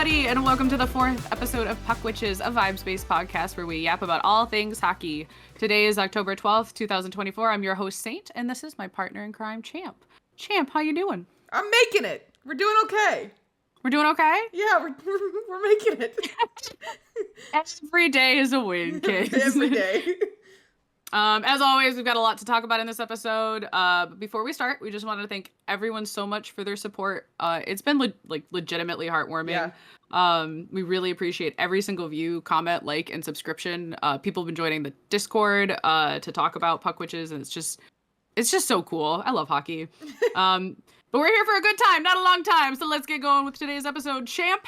everybody, and welcome to the 4th episode of Puck Witches, a vibes-based podcast where we yap about all things hockey. Today is October 12th, 2024. I'm your host, Saint, and this is my partner in crime, Champ. Champ, how you doing? I'm making it. We're doing okay. We're doing okay? Yeah, we're making it. Every day is a win, kids. Every day. As always, we've got a lot to talk about in this episode. But before we start, we just wanted to thank everyone so much for their support. It's been legitimately heartwarming. Yeah. We really appreciate every single view, comment, like, and subscription. People have been joining the Discord to talk about Puck Witches, and it's just so cool. I love hockey. But we're here for a good time, not a long time. So let's get going with today's episode. Champ,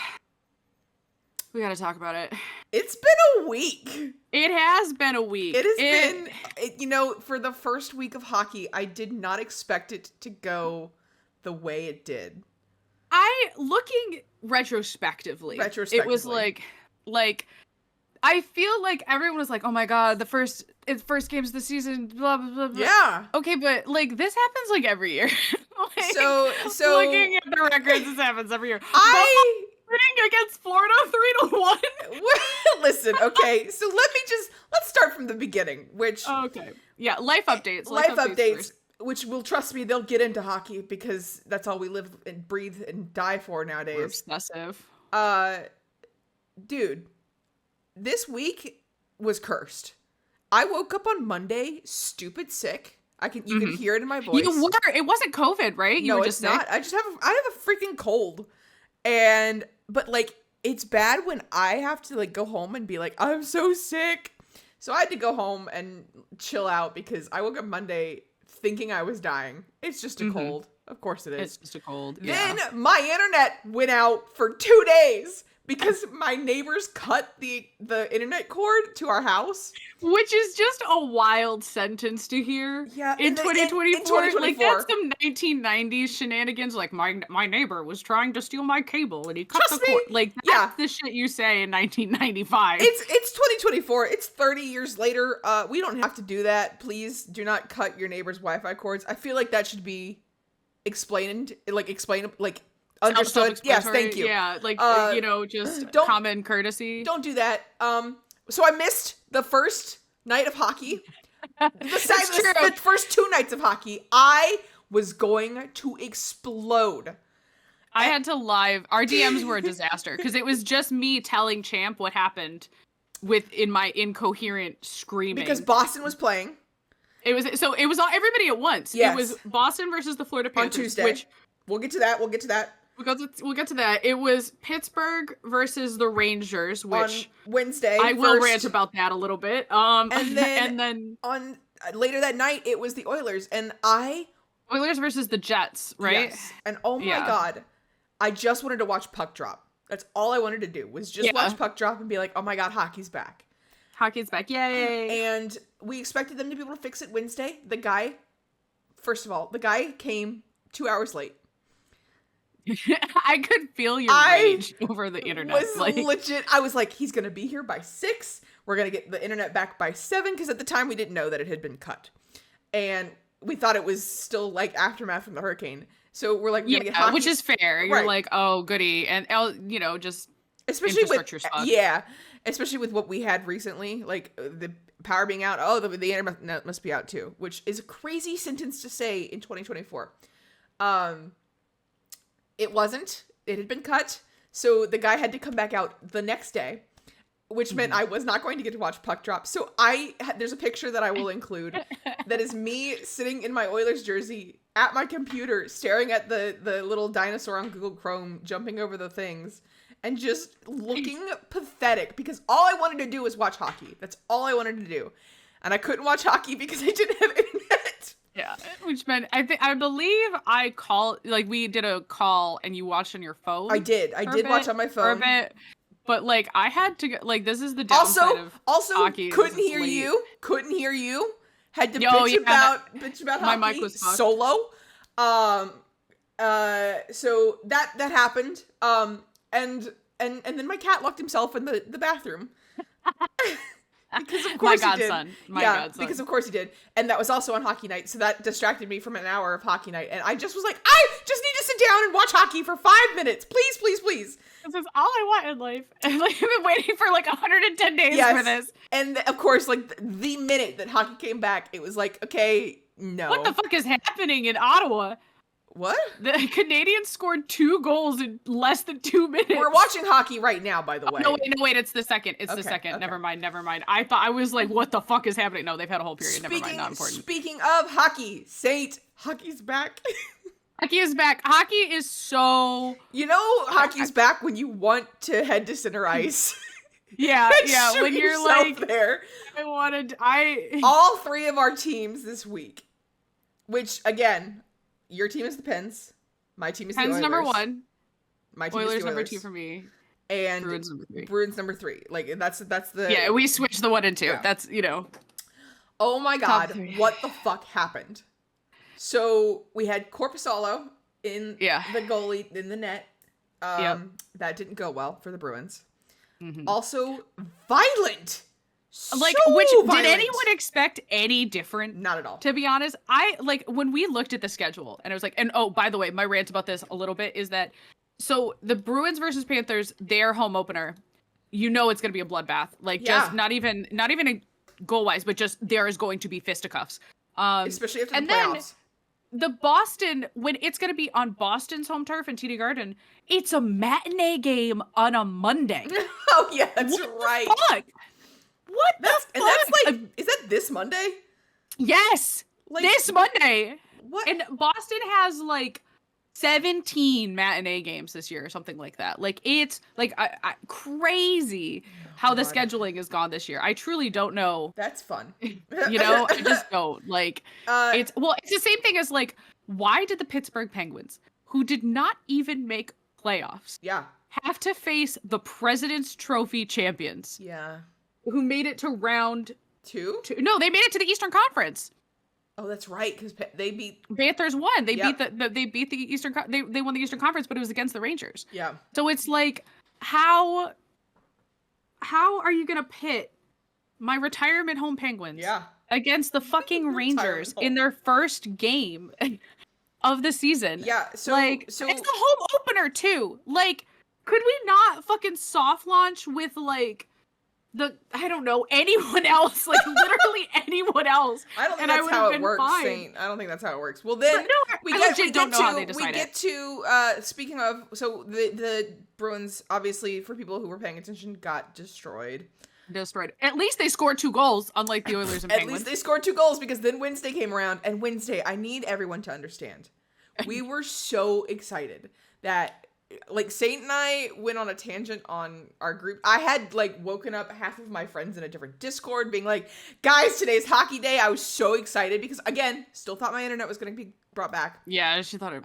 we got to talk about it. It's been a week. It has been a week. It has been, for the first week of hockey, I did not expect it to go the way it did. Looking retrospectively, it was like, I feel like everyone was like, oh my god, the first games of the season, blah, blah, blah, blah. Yeah. Okay, but, like, this happens, like, every year. So looking at the records, this happens every year. Winning against Florida 3-1. Listen, okay, so let's start from the beginning, which... Okay. Yeah, life updates. Life updates, which will, trust me, they'll get into hockey because that's all we live and breathe and die for nowadays. We're obsessive. Dude, this week was cursed. I woke up on Monday stupid sick. You can hear it in my voice. It wasn't COVID, right? No, it's not. I have a freaking cold. But like, it's bad when I have to like go home and be like, I'm so sick. So I had to go home and chill out because I woke up Monday thinking I was dying. It's just a cold. Of course it is. It's just a cold. Then my internet went out for 2 days because my neighbors cut the internet cord to our house. Which is just a wild sentence to hear. Yeah, in 2024. Like, 2024. that's some 1990s shenanigans. Like, my neighbor was trying to steal my cable and he cut Trust the cord. me. Like, that's the shit you say in 1995. It's 2024. It's 30 years later. We don't have to do that. Please do not cut your neighbor's Wi-Fi cords. I feel like that should be explained. Understood. Yes, thank you. Yeah, like, just common courtesy. Don't do that. So I missed the first night of hockey. The first 2 nights of hockey. I was going to explode. I had to live. Our DMs were a disaster because it was just me telling Champ what happened in my incoherent screaming. Because Boston was playing. It was all everybody at once. Yes. It was Boston versus the Florida Panthers. On Tuesday. Which we'll get to that. We'll get to that. It was Pittsburgh versus the Rangers, which on Wednesday. I will rant about that a little bit. And then on later that night, it was the Oilers, and Oilers versus the Jets, right? Yes. And oh my god, I just wanted to watch puck drop. That's all I wanted to do was just watch puck drop and be like, oh my god, hockey's back. Hockey's back, yay! And we expected them to be able to fix it Wednesday. First of all, the guy came 2 hours late. I could feel your rage over the internet. Was legit. I was like, he's gonna be here by 6. We're gonna get the internet back by 7 because at the time we didn't know that it had been cut, and we thought it was still like aftermath from the hurricane. So we're like, we're gonna get hockey. Which is fair. You're like, oh goody, and just especially infrastructure stuff. Yeah, especially with what we had recently, like the power being out. Oh, the internet must be out too, which is a crazy sentence to say in 2024. It wasn't. It had been cut. So the guy had to come back out the next day, which meant I was not going to get to watch puck drop. So there's a picture that I will include that is me sitting in my Oilers jersey at my computer, staring at the little dinosaur on Google Chrome, jumping over the things, and just looking pathetic because all I wanted to do was watch hockey. That's all I wanted to do. And I couldn't watch hockey because I didn't have internet. Yeah, which meant I believe we did a call and you watched on your phone. I did watch on my phone. But like I had to this is the downside of hockey. Couldn't hear you. Had to bitch about my hockey. mic was fucked. Solo. So that happened. And then my cat locked himself in the bathroom. Because of course he did. My godson. Because of course he did. And that was also on hockey night, so that distracted me from an hour of hockey night. And I just was like, I just need to sit down and watch hockey for 5 minutes. Please, please, please. This is all I want in life. And like, I've been waiting for like 110 days for this. And of course, like the minute that hockey came back, it was like, okay, no. What the fuck is happening in Ottawa? What? The Canadians scored 2 goals in less than 2 minutes. We're watching hockey right now, by the way. No, wait, it's the second. It's the second. Okay. Never mind. I was like, what the fuck is happening? No, they've had a whole period. Never mind, not important. Speaking of hockey, Saint, hockey's back. Hockey is back. Hockey is so... You know hockey's back when you want to head to center ice. Yeah, when you're like... there. All 3 of our teams this week, which, again... Your team is the Pens. My team is the Oilers. number 1. My team Oilers is the Oilers. number 2 for me. And Bruins number 3. Bruins number 3. Like that's the. Yeah, we switched the 1 and 2. Yeah. That's Oh my god! What the fuck happened? So we had Corpusalo in the goalie in the net. That didn't go well for the Bruins. Mm-hmm. Also, violent. Like, did anyone expect any different? Not at all. To be honest, when we looked at the schedule and I was like, and oh, by the way, my rant about this a little bit is that, so the Bruins versus Panthers, their home opener, it's going to be a bloodbath. Like, just not even goal wise, but just there is going to be fisticuffs. Especially after the playoffs. Then the Boston, when it's going to be on Boston's home turf in TD Garden, it's a matinee game on a Monday. Oh yeah, that's right. The fuck? What the fuck? And that's like, is that this Monday? Yes, like, this Monday. What? And Boston has like 17 matinee games this year or something like that. Like, it's like crazy how the scheduling has gone this year. I truly don't know. That's fun. I just don't like. It's the same thing as like, why did the Pittsburgh Penguins, who did not even make playoffs, have to face the President's Trophy champions? Yeah. Who made it to round 2? No, they made it to the Eastern Conference. Oh, that's right, because they beat Panthers won. They beat the Eastern. They won the Eastern Conference, but it was against the Rangers. Yeah. So it's like, how are you gonna pit my retirement home Penguins against the fucking Rangers in their first game of the season? Yeah. So it's the home opener too. Like, could we not fucking soft launch with like I don't know, anyone else, like literally anyone else? I don't think that's how it works, Saint. I don't think that's how it works. Well, then we get to speaking of, so the Bruins, obviously, for people who were paying attention, got destroyed. At least they scored 2 goals, unlike the Oilers and Penguins. At least they scored 2 goals, because then Wednesday came around, and Wednesday, I need everyone to understand, we were so excited that, like, Saint and I went on a tangent on our group. I had, like, woken up half of my friends in a different Discord being like, guys, today's hockey day. I was so excited because, again, still thought my internet was going to be brought back. Yeah, she thought it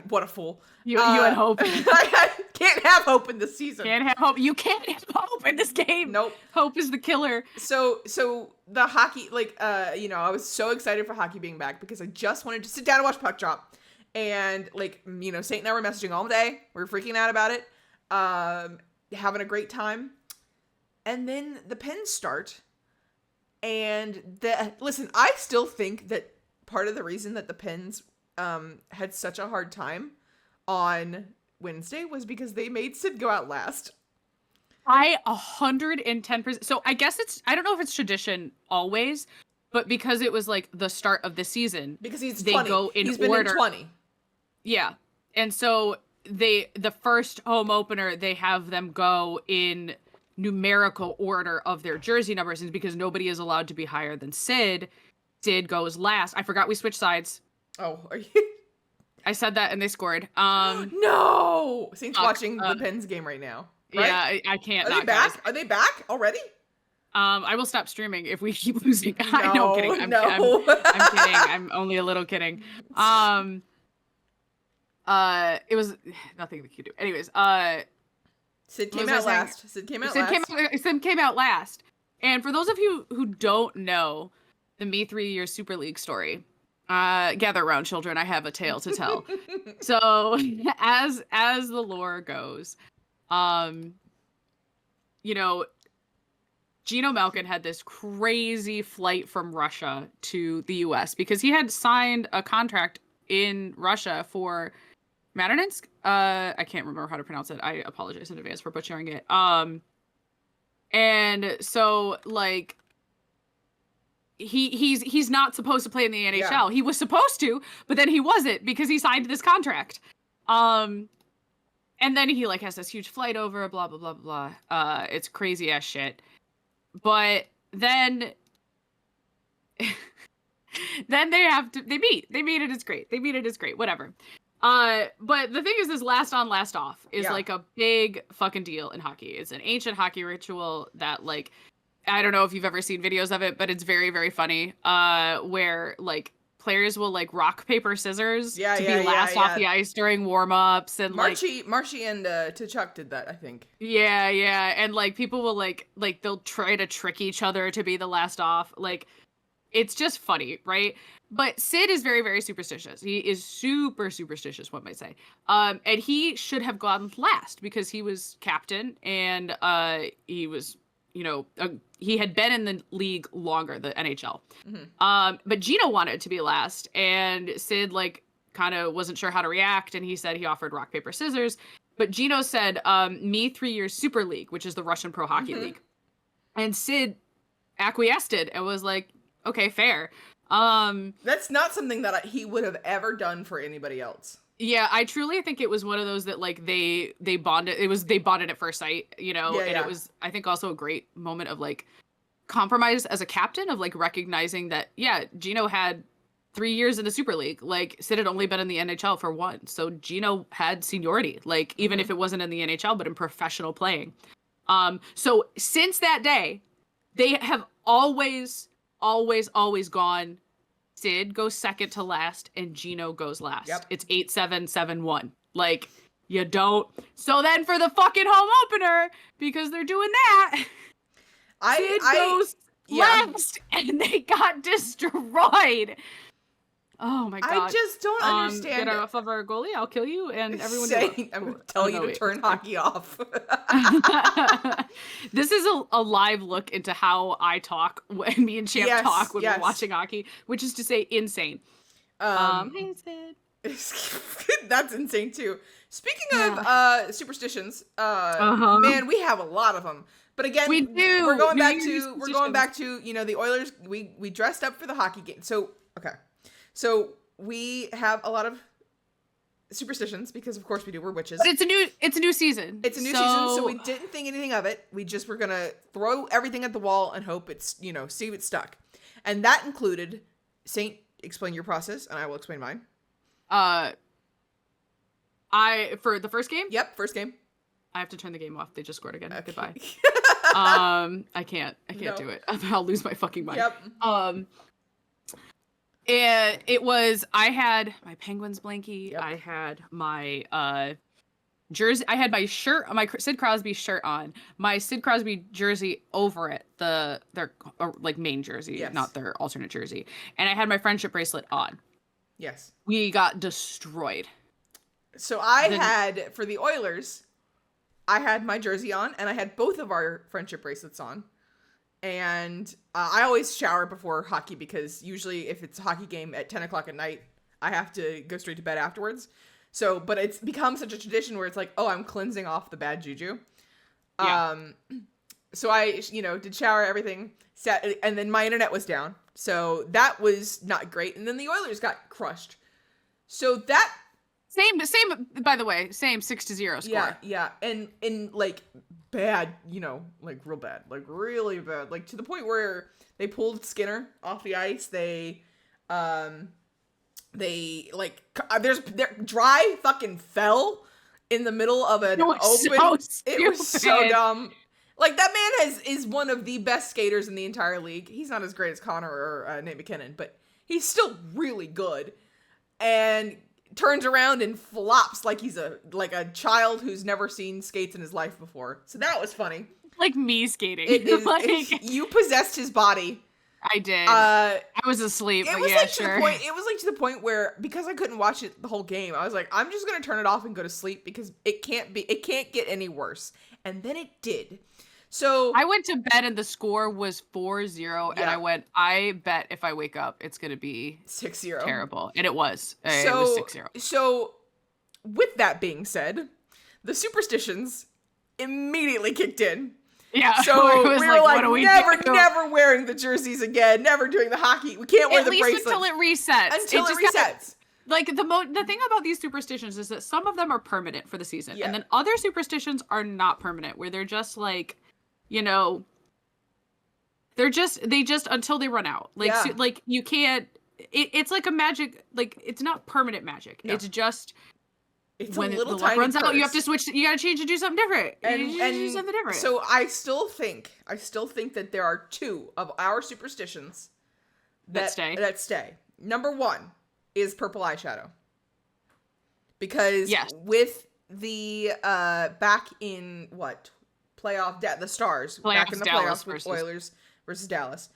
what a fool. You had hope. I can't have hope in this season. Can't have hope. You can't have hope in this game. Nope. Hope is the killer. So the hockey, like, I was so excited for hockey being back because I just wanted to sit down and watch puck drop. And, like, Saint and I were messaging all day. We were freaking out about it. Having a great time. And then the Pens start. And, listen, I still think that part of the reason that the Pens had such a hard time on Wednesday was because they made Sid go out last. I 110%. So I guess I don't know if it's tradition always, but because it was, like, the start of the season. Because he's 20. They go in he's order. Been in 20. Yeah. And so the first home opener, they have them go in numerical order of their jersey numbers, and because nobody is allowed to be higher than Sid goes last. I forgot we switched sides. Oh, are you? I said that and they scored. No! Saint's watching the Pens game right now. Right? Yeah, I can't. Are they back? Guys. Are they back already? I will stop streaming if we keep losing. No, I'm kidding. I'm kidding. I'm only a little kidding. It was nothing that you could do. Anyways, Sid came out last. Sid came out last. And for those of you who don't know the Me 3 Years Super League story, gather around, children. I have a tale to tell. So, as the lore goes, Gino Malkin had this crazy flight from Russia to the US because he had signed a contract in Russia for Matterninsk? I can't remember how to pronounce it. I apologize in advance for butchering it. And so like he's not supposed to play in the NHL. Yeah. He was supposed to, but then he wasn't because he signed this contract. And then he like has this huge flight over, blah blah blah blah. It's crazy ass shit. But then then they meet. They meet and it's great. They meet and it's great. Whatever. But the thing is, this last on, last off is like a big fucking deal in hockey. It's an ancient hockey ritual that, like, I don't know if you've ever seen videos of it, but it's very, very funny. Where like players will like rock, paper, scissors to be last off the ice during warm-ups, and Marshy and T'Chuk did that, I think. Yeah, and like people will like they'll try to trick each other to be the last off. Like, it's just funny, right? But Sid is very, very superstitious. He is super superstitious, one might say. And he should have gone last because he was captain, and he was, he had been in the league longer, the NHL. Mm-hmm. But Gino wanted to be last, and Sid like kind of wasn't sure how to react, and he said he offered rock, paper, scissors. But Gino said, me 3 years Super League, which is the Russian Pro Hockey League. And Sid acquiesced it and was like, okay, fair. That's not something that he would have ever done for anybody else. Yeah, I truly think it was one of those that like they bonded. They bonded at first sight, It was, I think, also a great moment of like compromise as a captain, of like recognizing that Gino had 3 years in the Super League. Like, Sid had only been in the NHL for 1, so Gino had seniority. Like, even if it wasn't in the NHL, but in professional playing. So since that day, they have always gone. Sid goes second to last and Gino goes last. Yep. It's 8-7-7-1. Like, you don't. So then for the fucking home opener, because they're doing that, Sid goes last and they got destroyed. Oh my god. I just don't understand. Get off of our goalie, I'll kill you, and everyone I'm going to tell you to turn hockey off. This is a live look into how I talk when me and Champ talk when we're watching hockey, which is to say insane. Hey, Sid. That's insane too. Speaking of superstitions, man, we have a lot of them. But again, we do. We're going back to the Oilers. We dressed up for the hockey game. So So we have a lot of superstitions because, of course, we do. We're witches. But it's a new season. It's a new season, so we didn't think anything of it. We just were gonna throw everything at the wall and hope it's see if it's stuck. And that included Saint. Explain your process, and I will explain mine. For the first game. Yep, first game. I have to turn the game off. They just scored again. Okay. Goodbye. I can't do it. I'll lose my fucking mind. Yep. It was, I had my Penguins blankie. Yep. I had my jersey. I had my shirt, my Sid Crosby shirt on. My Sid Crosby jersey over it, their like main jersey, not their alternate jersey. And I had my friendship bracelet on. Yes. We got destroyed. So I had, for the Oilers, I had my jersey on, and I had both of our friendship bracelets on. And I always shower before hockey because usually if it's a hockey game at 10 o'clock at night, I have to go straight to bed afterwards. So, but it's become such a tradition where it's like, oh, I'm cleansing off the bad juju. Yeah. So I, did shower, everything, sat, and then my internet was down. So that was not great. And then the Oilers got crushed. So that... Same, by the way, same 6-0 score. Yeah. And like... bad, like real bad, like really bad, like to the point where they pulled Skinner off the ice. They like their dry fucking fell in the middle of an open. It was so dumb. Like, that man is one of the best skaters in the entire league. He's not as great as Connor or Nate McKinnon, but he's still really good. And turns around and flops like he's a child who's never seen skates in his life before. So that was funny. Like me skating. You possessed his body. I did. I was asleep. It was to the point where, because I couldn't watch it the whole game, I was like, I'm just gonna turn it off and go to sleep because it can't get any worse. And then it did. So I went to bed and the score was 4-0, and I went, I bet if I wake up, it's going to be 6-0. Terrible. And it was. It was 6-0. So with that being said, the superstitions immediately kicked in. Yeah. So we were like, what do we never, do? never wearing the jerseys again, never doing the hockey. We can't wear the bracelets. Until it resets. Until it resets. Like, the thing about these superstitions is that some of them are permanent for the season. Yeah. And then other superstitions are not permanent, where they're just like, you know, they just until they run out. Like, Yeah. like you can't, it's like a magic, like, it's not permanent magic. No. It's just, it's when a little the luck tiny runs out, curse. you have to switch, you gotta change to do something different. And do something different. so I still think that there are two of our superstitions that stay. Number one is purple eyeshadow. Because with the back in playoff the Stars back in the playoffs with Oilers versus Dallas,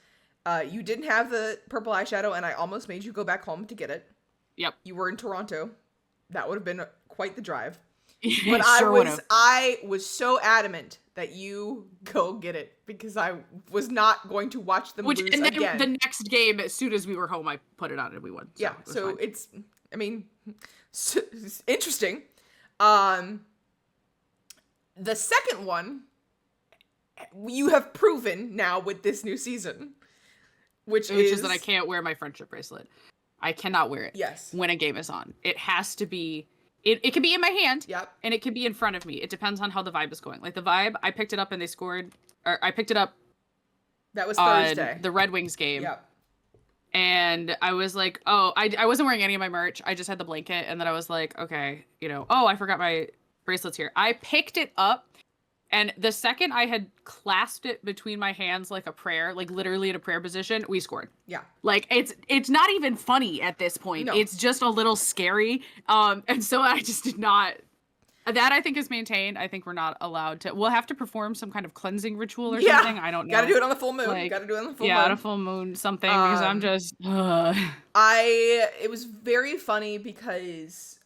you didn't have the purple eyeshadow, and I almost made you go back home to get it. Yep. You were in Toronto. That would have been quite the drive. But I was so adamant that you go get it because I was not going to watch them lose again. The next game, as soon as we were home, I put it on and we won. So it's interesting. The second one, you have proven now with this new season, which is that I can't wear my friendship bracelet. I cannot wear it. Yes. When a game is on, it has to be. It can be in my hand. Yep. And it can be in front of me. It depends on how the vibe is going. Like the vibe, I picked it up and they scored. Or I picked it up. That was Thursday. The Red Wings game. Yep. And I was like, oh, I wasn't wearing any of my merch. I just had the blanket. And then I was like, okay, I forgot my bracelets here. I picked it up. And the second I had clasped it between my hands like a prayer, like literally in a prayer position, we scored. Yeah. Like it's not even funny at this point. No. It's just a little scary. And so I just did not. That I think is maintained. I think we're not allowed to. We'll have to perform some kind of cleansing ritual or something. I don't know. Gotta do it on the full moon. Like, Gotta do it on the full moon. Yeah, on a full moon something because I'm just. It was very funny because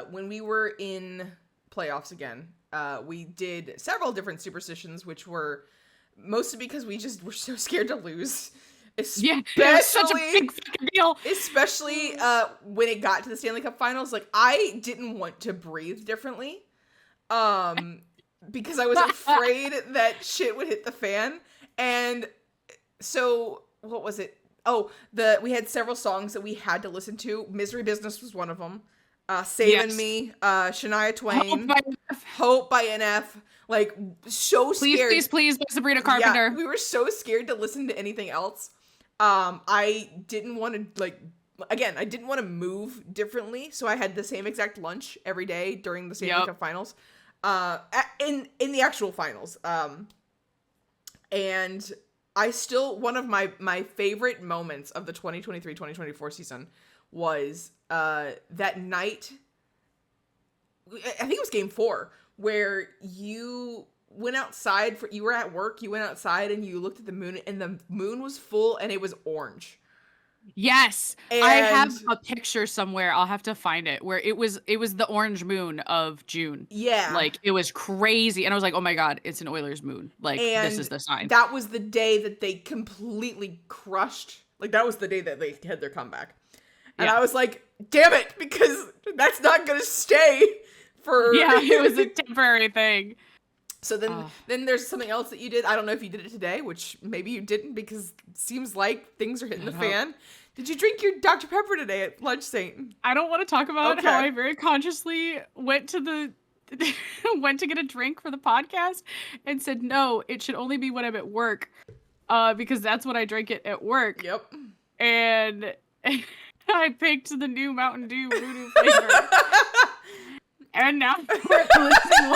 when we were in playoffs again, we did several different superstitions, which were mostly because we just were so scared to lose. Yeah, it was such a big fucking deal. Especially when it got to the Stanley Cup Finals, like I didn't want to breathe differently, because I was afraid that shit would hit the fan. And so, what was it? Oh, we had several songs that we had to listen to. Misery Business was one of them. Saving Me, Shania Twain, Hope by NF. Like, so scared. Please, by Sabrina Carpenter. Yeah, we were so scared to listen to anything else. I didn't want to, I didn't want to move differently, so I had the same exact lunch every day during the Stanley Cup Finals. In the actual finals. And I still, one of my favorite moments of the 2023-2024 season was that night, I think it was game 4, where you went outside you were at work, you went outside and you looked at the moon, and the moon was full and it was orange. Yes. And I have a picture somewhere. I'll have to find it, where it was the orange moon of June. Yeah. Like, it was crazy. And I was like, oh my God, it's an Oilers moon. Like, and this is the sign. That was the day that they completely crushed. Like, that was the day that they had their comeback. And I was like, damn it, because that's not going to stay for... Yeah, it was a temporary thing. So then there's something else that you did. I don't know if you did it today, which maybe you didn't, because it seems like things are hitting the fan. Did you drink your Dr. Pepper today at lunch, Saint? I don't want to talk about how I very consciously went to get a drink for the podcast and said, no, it should only be when I'm at work, because that's when I drink it at work. Yep. And I picked the new Mountain Dew Voodoo flavor. And now we're losing 1-2.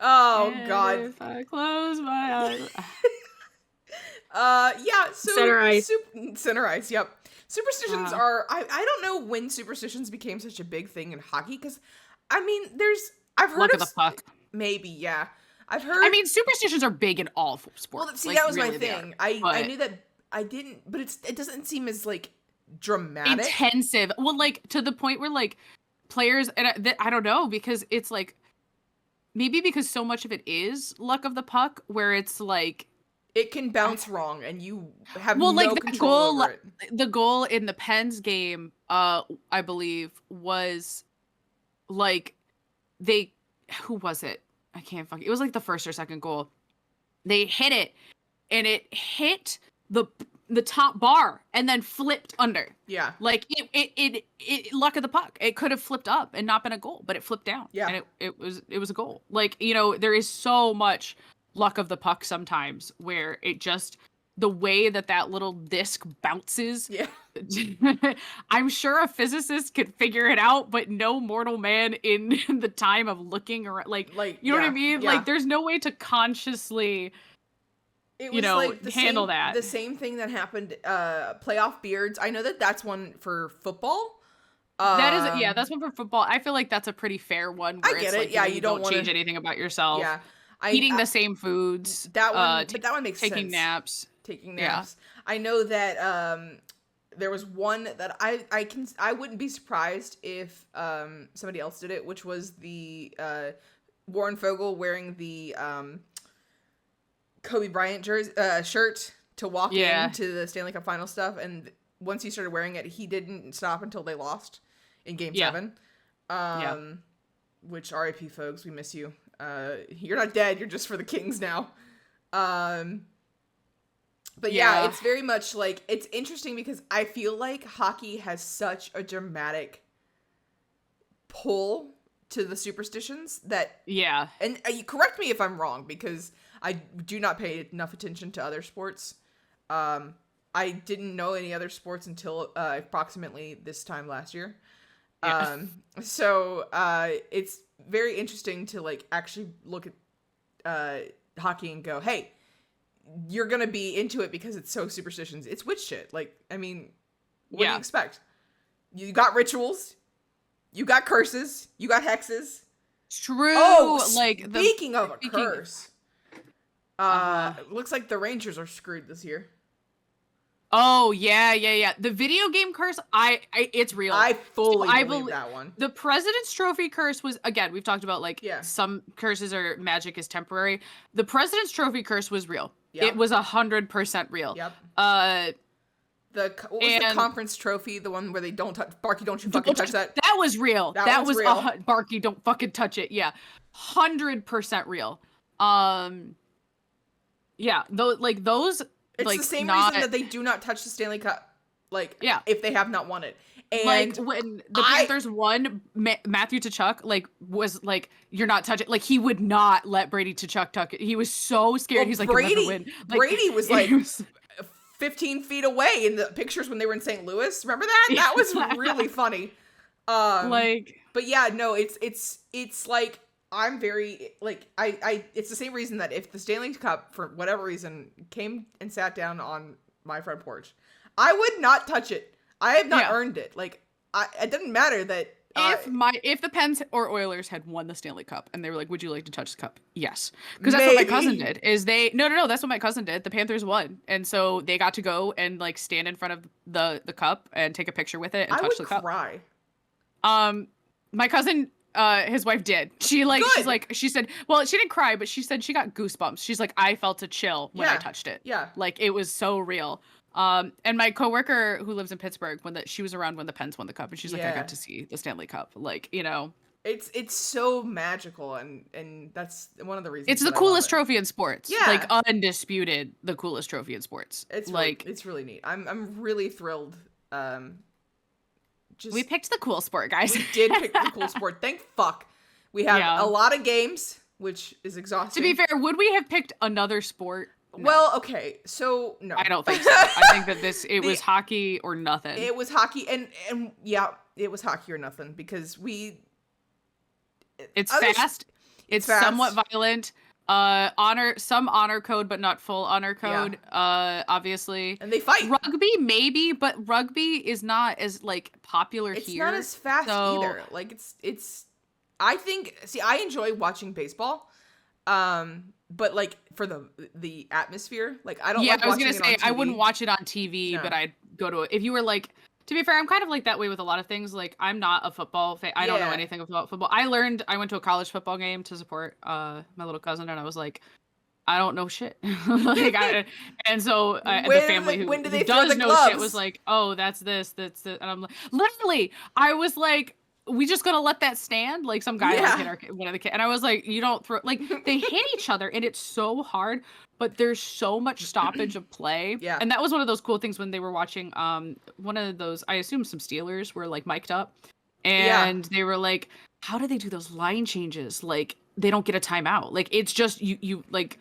Oh, and God. If I close my eyes. Yeah, so... Center ice. Center ice, yep. Superstitions are... I don't know when superstitions became such a big thing in hockey, because, I mean, I've heard Luck of the puck. Maybe, yeah. I've heard... I mean, superstitions are big in all sports. Well, see, that was really my thing. I knew that I didn't... But it doesn't seem as, dramatic. Intensive. Well, to the point where, players... And I don't know, because it's, maybe because so much of it is luck of the puck, where it's, it can bounce wrong, and you have no control over it. The goal in the Pens game, I believe, was like they, who was it? I can't fucking, it was like the first or second goal. They hit it and it hit the top bar and then flipped under. Yeah. Like it luck of the puck. It could have flipped up and not been a goal, but it flipped down. Yeah. And it was a goal. Like, you know, there is so much luck of the puck sometimes where it just, the way that little disc bounces. Yeah. I'm sure a physicist could figure it out, but no mortal man in the time of looking around, like you know what I mean? Yeah. Like, there's no way to consciously, it was you know, like handle that. The same thing that happened, playoff beards. I know that's one for football. That is, yeah, that's one for football. I feel like that's a pretty fair one. Where I get it's it. like, Yeah, you don't change anything about yourself. Yeah. Eating the same foods. That one, but that one makes taking sense. naps. Taking naps. Yeah. I know that there was one that I wouldn't be surprised if somebody else did it, which was the Warren Fogle wearing the Kobe Bryant shirt to walk into the Stanley Cup final stuff, and once he started wearing it, he didn't stop until they lost in Game 7. Which RIP, folks, we miss you. You're not dead, you're just for the Kings now. But yeah, it's very much like, it's interesting because I feel like hockey has such a dramatic pull to the superstitions that, and you correct me if I'm wrong, because I do not pay enough attention to other sports. I didn't know any other sports until approximately this time last year. So it's very interesting to like actually look at hockey and go, hey, you're gonna be into it because it's so superstitions. It's witch shit. Like, I mean, what do you expect? You got rituals, you got curses, you got hexes. True. Oh, like, speaking of a curse, looks like the Rangers are screwed this year. Oh yeah. The video game curse, it's real. I fully believe that one. The President's Trophy curse was, again, we've talked about like some curses or magic is temporary. The President's Trophy curse was real. Yep. It was 100% real. Yep. What was the conference trophy? The one where they don't touch Barky. Don't you fucking touch that? That was real. That was real. Barky. Don't fucking touch it. Yeah, 100% real. Yeah. Though, like those. It's like, the same reason that they do not touch the Stanley Cup. Like, if they have not won it. And like when the Panthers won, Matthew Tkachuk was like, "You're not touching." Like, he would not let Brady Tkachuk touch it. He was so scared. Well, He's like, Brady, "You'll never win." Like, Brady was like 15 feet away in the pictures when they were in St. Louis. Remember that? That was really funny. But yeah, no, it's like, I'm very like, it's the same reason that if the Stanley Cup for whatever reason came and sat down on my front porch, I would not touch it. I have not earned it. Like, it doesn't matter that if the Pens or Oilers had won the Stanley Cup and they were like, "Would you like to touch the cup?" Yes, because that's what my cousin did. No, that's what my cousin did. The Panthers won, and so they got to go and like stand in front of the cup and take a picture with it and touch the cup. I would cry. My cousin, his wife did. She said, well, she didn't cry, but she said she got goosebumps. She's like, I felt a chill when I touched it. Yeah. Like, it was so real. And my coworker who lives in Pittsburgh, she was around when the Pens won the cup, and she's like, I got to see the Stanley Cup. Like, you know, it's so magical, and that's one of the reasons. It's the coolest trophy in sports. Yeah, like undisputed, the coolest trophy in sports. It's like, it's really neat. I'm really thrilled. We picked the cool sport, guys. We did pick the cool sport. Thank fuck. We have a lot of games, which is exhausting. To be fair, would we have picked another sport? No. Well, okay, so no. I don't think so. I think that it was hockey or nothing. It was hockey, and yeah, it was hockey or nothing, because it's fast. It's fast. Somewhat violent. Some honor code, but not full honor code. Obviously. And they fight. Rugby, maybe, but rugby is not as like popular here. It's not as fast either. Like it's. I think. See, I enjoy watching baseball. But like for the atmosphere, like I don't. Yeah, like I was gonna say I wouldn't watch it on TV, but I'd go to it. If you were like. To be fair, I'm kind of like that way with a lot of things. Like, I'm not a football fan. I don't know anything about football. I went to a college football game to support my little cousin, and I was like, I don't know shit. The family who does know shit was like, oh, that's this, and I'm like, literally, I was like, we just gonna let that stand? Like some guy like hit one of the kids, and I was like, you don't throw like they hit each other, and it's so hard, but there's so much stoppage of play. Yeah. And that was one of those cool things when they were watching one of those, I assume some Steelers were like mic'd up, and they were like, how do they do those line changes? Like they don't get a timeout. Like it's just you like.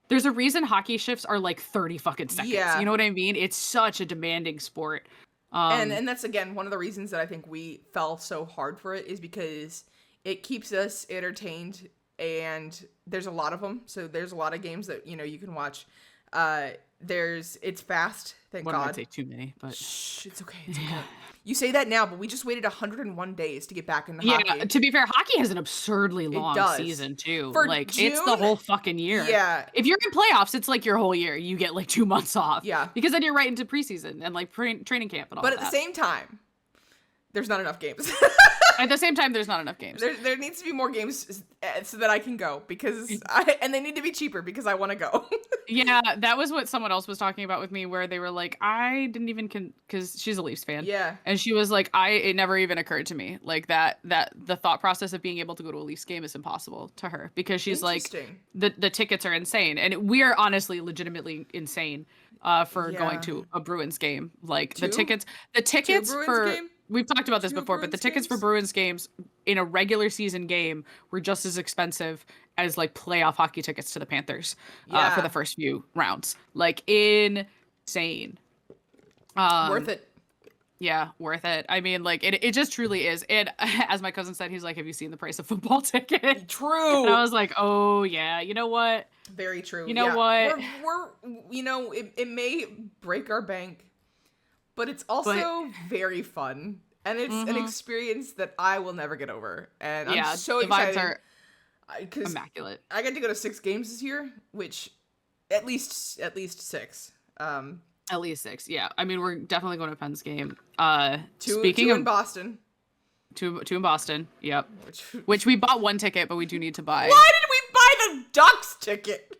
There's a reason hockey shifts are like 30 fucking seconds. Yeah. You know what I mean? It's such a demanding sport. And that's, again, one of the reasons that I think we fell so hard for it is because it keeps us entertained, and there's a lot of them. So there's a lot of games that, you can watch. It's fast, thank God. I'd say too many, but shh, it's okay. It's okay. You say that now, but we just waited 101 days to get back into hockey. Yeah, to be fair, hockey has an absurdly long season too. For like June, it's the whole fucking year. Yeah. If you're in playoffs, it's like your whole year. You get like 2 months off. Yeah. Because then you're right into preseason and like training camp and all that. But at the same time, there's not enough games. At the same time, there's not enough games. There needs to be more games so that I can go, and they need to be cheaper because I want to go. Yeah, that was what someone else was talking about with me, where they were like, I didn't even because she's a Leafs fan. Yeah. And she was like, it never even occurred to me like that the thought process of being able to go to a Leafs game is impossible to her, because she's like, the tickets are insane, and we are honestly legitimately insane for going to a Bruins game. Like the tickets for game? We've talked about this before, but the tickets for Bruins games in a regular season game were just as expensive as like playoff hockey tickets to the Panthers for the first few rounds. Like insane. Worth it. Yeah, worth it. I mean, like it just truly is. And as my cousin said, he's like, have you seen the price of football ticket? True. And I was like, oh yeah, you know what? Very true. You know what? We're it may break our bank, but it's also very fun. And it's an experience that I will never get over. And I'm so excited. Vibes are immaculate. I got to go to 6 games this year, which at least 6. At least 6, yeah. I mean, we're definitely going to Penn's game. Two in Boston. 2 in Boston, yep. Which we bought 1 ticket, but we do need to buy. Why did we buy the Ducks ticket?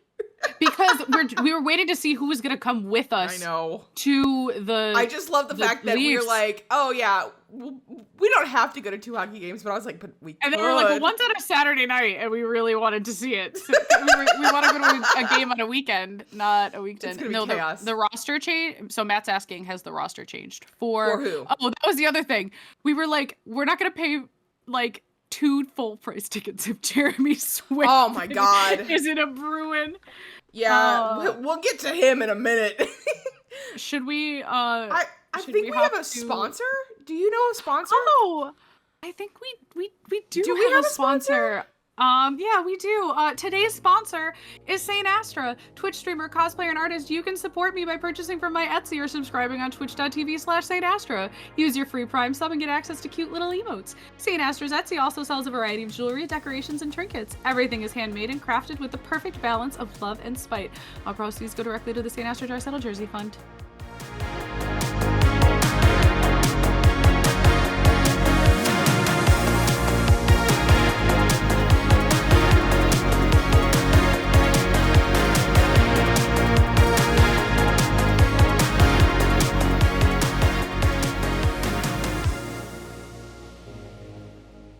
Because we were waiting to see who was gonna come with us. I know. To the. I just love the fact that we were like, oh yeah, we don't have to go to 2 hockey games, but I was like, but we. And could. then we were like, well, one's on a Saturday night, and we really wanted to see it. So we want to go to a game on a weekend, not a weekend. It's gonna be chaos. The roster change. So Matt's asking, has the roster changed for who? Oh, that was the other thing. We were like, we're not gonna pay like 2 full price tickets if Jeremy Swift. Oh my God. Isn't a Bruin. Yeah, we'll get to him in a minute. Should we? I think we have a sponsor. Do you know a sponsor? Oh, I think we do. Do we have a sponsor? Yeah, we do. Today's sponsor is Saint Astra, Twitch streamer, cosplayer, and artist. You can support me by purchasing from my Etsy or subscribing on twitch.tv/Saint Astra. Use your free Prime sub and get access to cute little emotes. Saint Astra's Etsy also sells a variety of jewelry, decorations, and trinkets. Everything is handmade and crafted with the perfect balance of love and spite. All proceeds go directly to the Saint Astra Dry Settle Jersey Fund.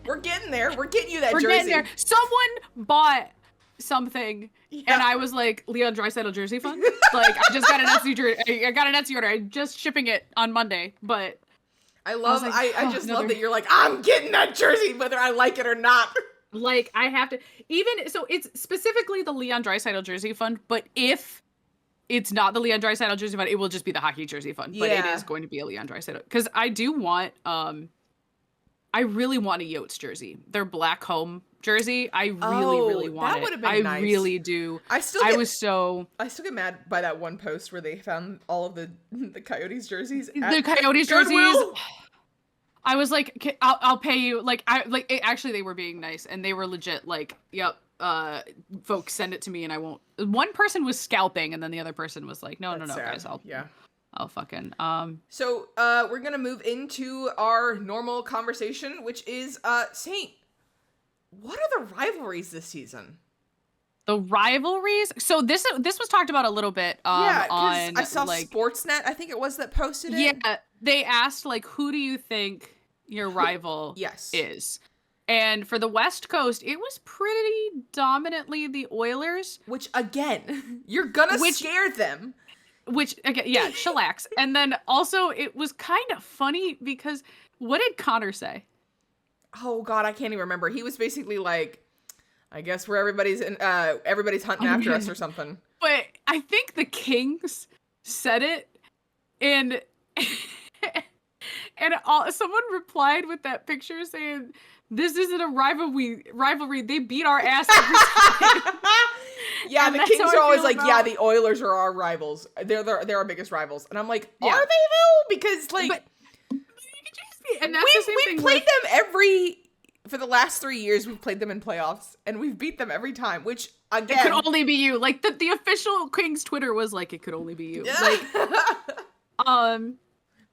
We're getting there. We're getting you that We're jersey. getting there. Someone bought something, and I was like, Leon Draisaitl jersey fund. Like, I just got an Etsy jersey. I got an Etsy order. I'm just shipping it on Monday, but I love that you're like, I'm getting that jersey whether I like it or not. Like, I have to, even so, it's specifically the Leon Draisaitl jersey fund, but if it's not the Leon Draisaitl jersey fund, it will just be the hockey jersey fund. But it is going to be a Leon Draisaitl, because I do want I really want a Yotes jersey. Their black home jersey. I really want that it. would have been nice. I really do. I still get mad by that one post where they found all of the Coyotes jerseys. The Coyotes jerseys. I was like, I'll pay you. Like, actually, they were being nice, and they were legit. Like, yep. Folks, send it to me, and I won't. One person was scalping, and then the other person was like, no, guys, I'll fucking So we're gonna move into our normal conversation, which is Saint. What are the rivalries this season? The rivalries. So this was talked about a little bit. On I saw Sportsnet. I think it was that posted it. Yeah, they asked like, who do you think your rival Yes. is. And for the West Coast, it was pretty dominantly the Oilers. Which, again, you're gonna scare them. Which, again, yeah, chillax. And then also, it was kind of funny because what did Connor say? Oh, God, I can't even remember. He was basically like, I guess where everybody's hunting after us or something. But I think the Kings said it, and someone replied with that picture saying, "This isn't a rivalry. They beat our ass every time." Yeah, and the Kings are always like, about... yeah, the Oilers are our rivals. They're our biggest rivals. And I'm like, yeah. Are they though? Because like, and that's we've played them for the last 3 years. We've played them in playoffs, and we've beat them every time. Which again, it could only be you. Like the official Kings Twitter was like, it could only be you. Like,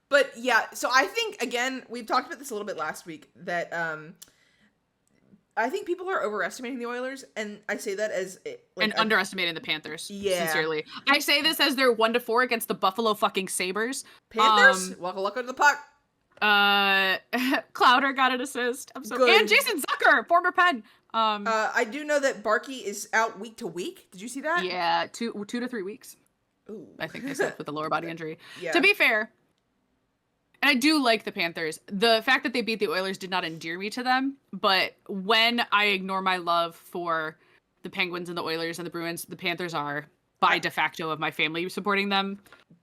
But yeah, so I think again, we've talked about this a little bit last week that I think people are overestimating the Oilers, and I say that as and underestimating the Panthers. Yeah, sincerely, I say this as they're 1-4 against the Buffalo fucking Sabres. Panthers, welcome to the puck. Clowder got an assist. I'm so good. And Jason Zucker, former Penn. I do know that Barkey is out week to week. Did you see that? Yeah, 2 to 3 weeks. Ooh. I think they said with the lower body injury. Yeah. To be fair. And I do like the Panthers. The fact that they beat the Oilers did not endear me to them. But when I ignore my love for the Penguins and the Oilers and the Bruins, the Panthers are, by de facto of my family supporting them.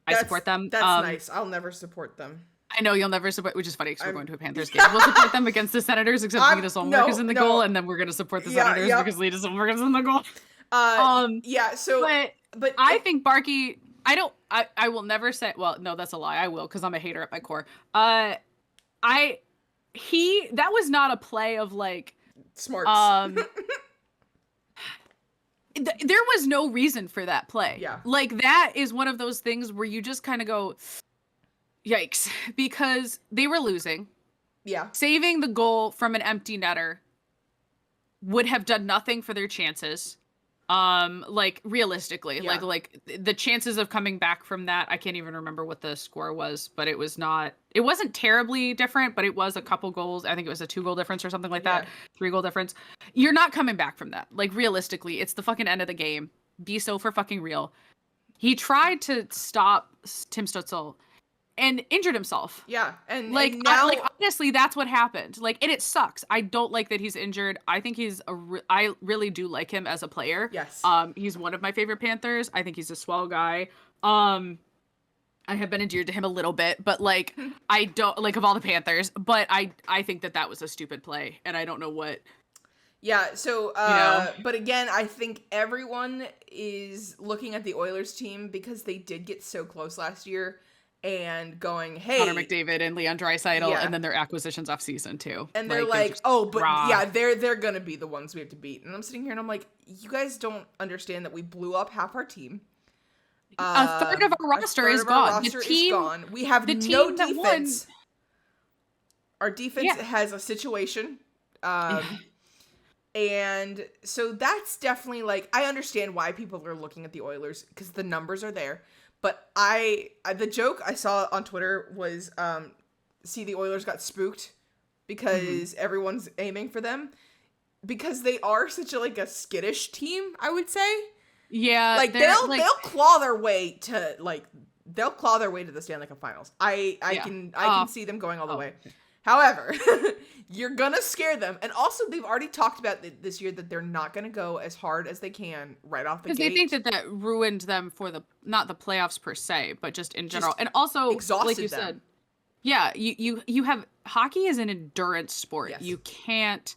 I support them. That's nice. I'll never support them. I know you'll never support, which is funny because we're going to a Panthers game. We'll support them against the Senators, except Lita Solberg is in the goal, and then we're going to support the Senators because Lita Solberg is in the goal. Yeah, so... But I think Barkey... I will never say, well, no, that's a lie. I will, because I'm a hater at my core. That was not a play of like smarts. There was no reason for that play. Yeah. Like that is one of those things where you just kind of go, yikes, because they were losing. Yeah. Saving the goal from an empty netter would have done nothing for their chances. Like realistically, like the chances of coming back from that, I can't even remember what the score was, but it wasn't terribly different, but it was a couple goals. I think it was a 2-goal difference or something like that. 3-goal difference. You're not coming back from that. Like realistically, it's the fucking end of the game. Be so for fucking real. He tried to stop Tim Stützle and injured himself. Yeah, and like and now... honestly, that's what happened. Like, and it sucks. I don't like that he's injured. I think I really do like him as a player. Yes. He's one of my favorite Panthers. I think he's a swell guy. I have been endeared to him a little bit, but like I don't like of all the Panthers. But I think that was a stupid play, and I don't know what. Yeah. So, but again, I think everyone is looking at the Oilers team because they did get so close last year. And going, hey, Connor McDavid and Leon Draisaitl, and then their acquisitions off season too. And they're like oh, but raw. They're gonna be the ones we have to beat. And I'm sitting here and I'm like, you guys don't understand that we blew up half our team. A third of our roster is gone. The team is gone. We have no defense. Our defense has a situation. And so that's definitely like, I understand why people are looking at the Oilers because the numbers are there. But the joke I saw on Twitter was, see, the Oilers got spooked because everyone's aiming for them because they are such a skittish team, I would say. Yeah, like they'll claw their way to the Stanley Cup Finals. I can see them going all the way. However, you're gonna scare them, and also they've already talked about this year that they're not gonna go as hard as they can right off the gate. Because they think that ruined them for not the playoffs per se, but just in general, and also exhausted like you them. said, yeah, you have hockey is an endurance sport. Yes. You can't.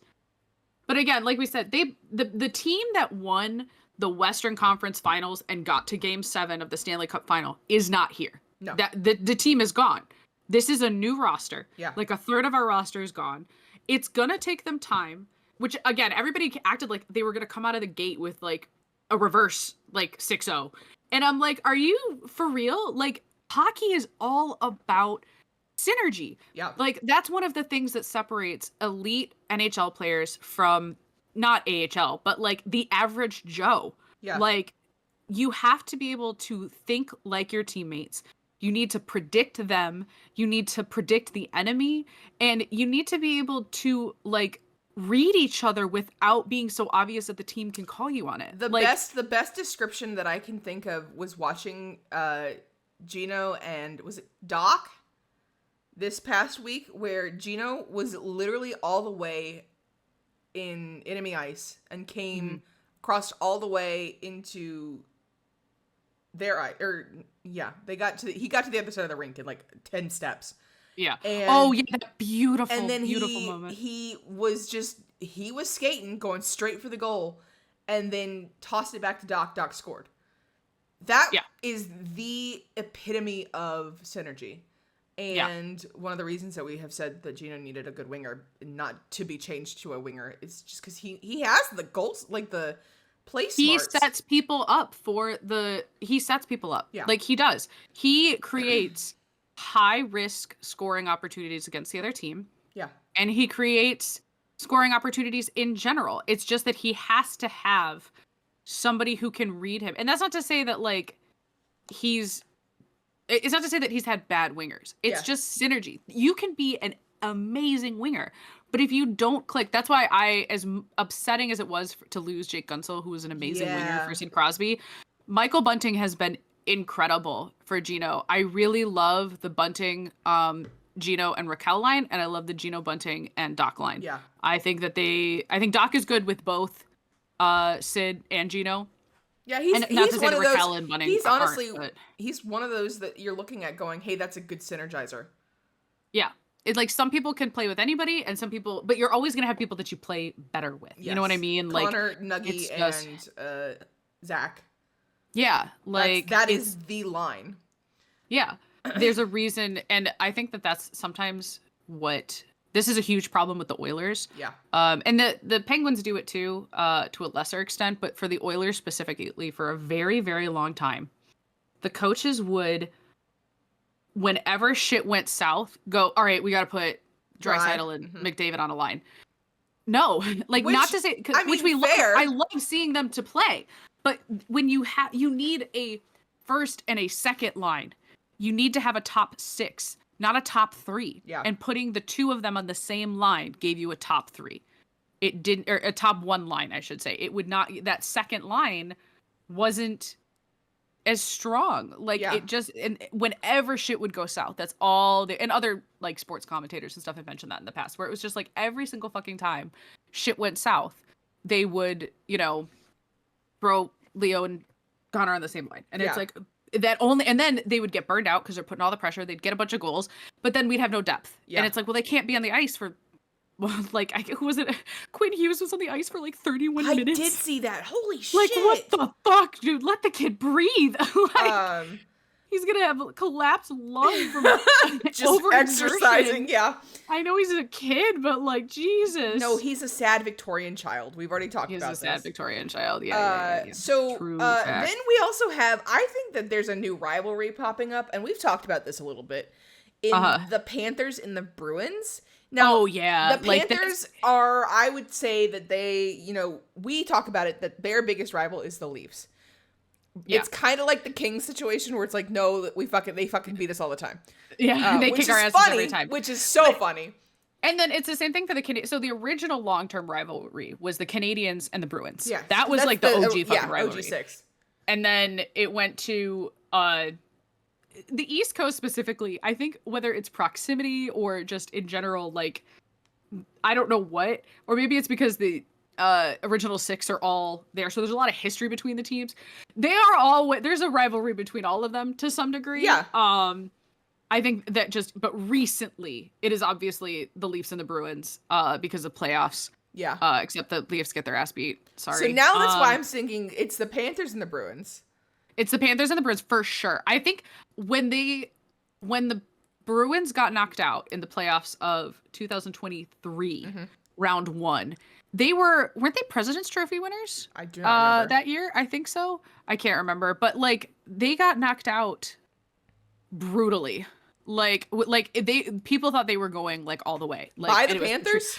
But again, like we said, the team that won the Western Conference Finals and got to Game 7 of the Stanley Cup Final is not here. No, the team is gone. This is a new roster. Yeah. Like a third of our roster is gone. It's gonna take them time, which again, everybody acted like they were gonna come out of the gate with like a reverse like 6-0. And I'm like, are you for real? Like hockey is all about synergy. Yeah. Like that's one of the things that separates elite NHL players from not AHL, but like the average Joe. Yeah. Like you have to be able to think like your teammates. You need to predict them. You need to predict the enemy. And you need to be able to, like, read each other without being so obvious that the team can call you on it. The best description that I can think of was watching Gino and was it Doc this past week, where Gino was literally all the way in enemy ice and crossed all the way into their ice, he got to the other side of the rink in like 10 steps. Yeah. And, that beautiful, and then beautiful moment. He was skating, going straight for the goal, and then tossed it back to Doc. Doc scored. That is the epitome of synergy. And one of the reasons that we have said that Gino needed a good winger, not to be changed to a winger, is just because he has the goals, like the play smarts. He sets people up. Yeah. Like he does. He creates high risk scoring opportunities against the other team. Yeah. And he creates scoring opportunities in general. It's just that he has to have somebody who can read him. And that's not to say that like it's not to say that he's had bad wingers. It's just synergy. You can be an amazing winger, but if you don't click, that's why as upsetting as it was to lose Jake Gunsel, who was an amazing winger for Sid Crosby, Michael Bunting has been incredible for Gino. I really love the Bunting, Gino and Raquel line, and I love the Gino Bunting and Doc line. Yeah. I think Doc is good with both Sid and Gino. Yeah, he's one of Raquel those. And Bunting He's honestly but he's one of those that you're looking at going, "Hey, that's a good synergizer." Yeah. It's like some people can play with anybody and some people, but you're always going to have people that you play better with. Yes. You know what I mean? Connor, like Nuggy, and Zach. Yeah. Like that is the line. Yeah. There's a reason. And I think that's sometimes this is a huge problem with the Oilers. Yeah. And the Penguins do it too, to a lesser extent, but for the Oilers specifically, for a very, very long time, the coaches would, whenever shit went south, go, all right, we got to put Draisaitl and McDavid on a line. No, like not to say, which we love. I love seeing them to play, but when you need a first and a second line, you need to have a top 6, not a top 3. Yeah. And putting the 2 of them on the same line gave you a top 3. It didn't, or a top 1 line, I should say. It would not. That second line wasn't as strong. Like it just, and whenever shit would go south, that's all and other like sports commentators and stuff have mentioned that in the past, where it was just like every single fucking time shit went south, they would, throw Leo and Connor on the same line. And it's like that only, and then they would get burned out because they're putting all the pressure. They'd get a bunch of goals, but then we'd have no depth. Yeah. And it's like, well, they can't be on the ice for, who was it? Quinn Hughes was on the ice for like 31 minutes. I did see that. Holy shit. Like, what the fuck, dude? Let the kid breathe. He's gonna have collapsed lung from just exercising. Yeah. I know he's a kid, but like, Jesus. No, he's a sad Victorian child. We've already talked about this. He's a sad Victorian child. Yeah. So then we also have, I think that there's a new rivalry popping up, and we've talked about this a little bit, in the Panthers and the Bruins. Now, the Panthers are, I would say that they, we talk about it, that their biggest rival is the Leafs. Yeah. It's kind of like the Kings situation where it's like, no, they fucking beat us all the time. Yeah, they kick our asses every time. Which is so funny. And then it's the same thing for the Canadians. So the original long-term rivalry was the Canadians and the Bruins. Yeah, that was like the OG fucking rivalry. OG6. And then it went to the East Coast specifically. I think whether it's proximity or just in general, like, I don't know what, or maybe it's because the original 6 are all there, so there's a lot of history between the teams. They are all, there's a rivalry between all of them to some degree. Yeah. I think that but recently it is obviously the Leafs and the Bruins because of playoffs. Yeah. Except the Leafs get their ass beat. Sorry. So now that's why I'm thinking it's the Panthers and the Bruins. It's the Panthers and the Bruins for sure. I think when the Bruins got knocked out in the playoffs of 2023, round 1, weren't they President's Trophy winners? I do not remember. That year? I think so. I can't remember. But like they got knocked out brutally. Like people thought they were going like all the way. Like, by the Panthers?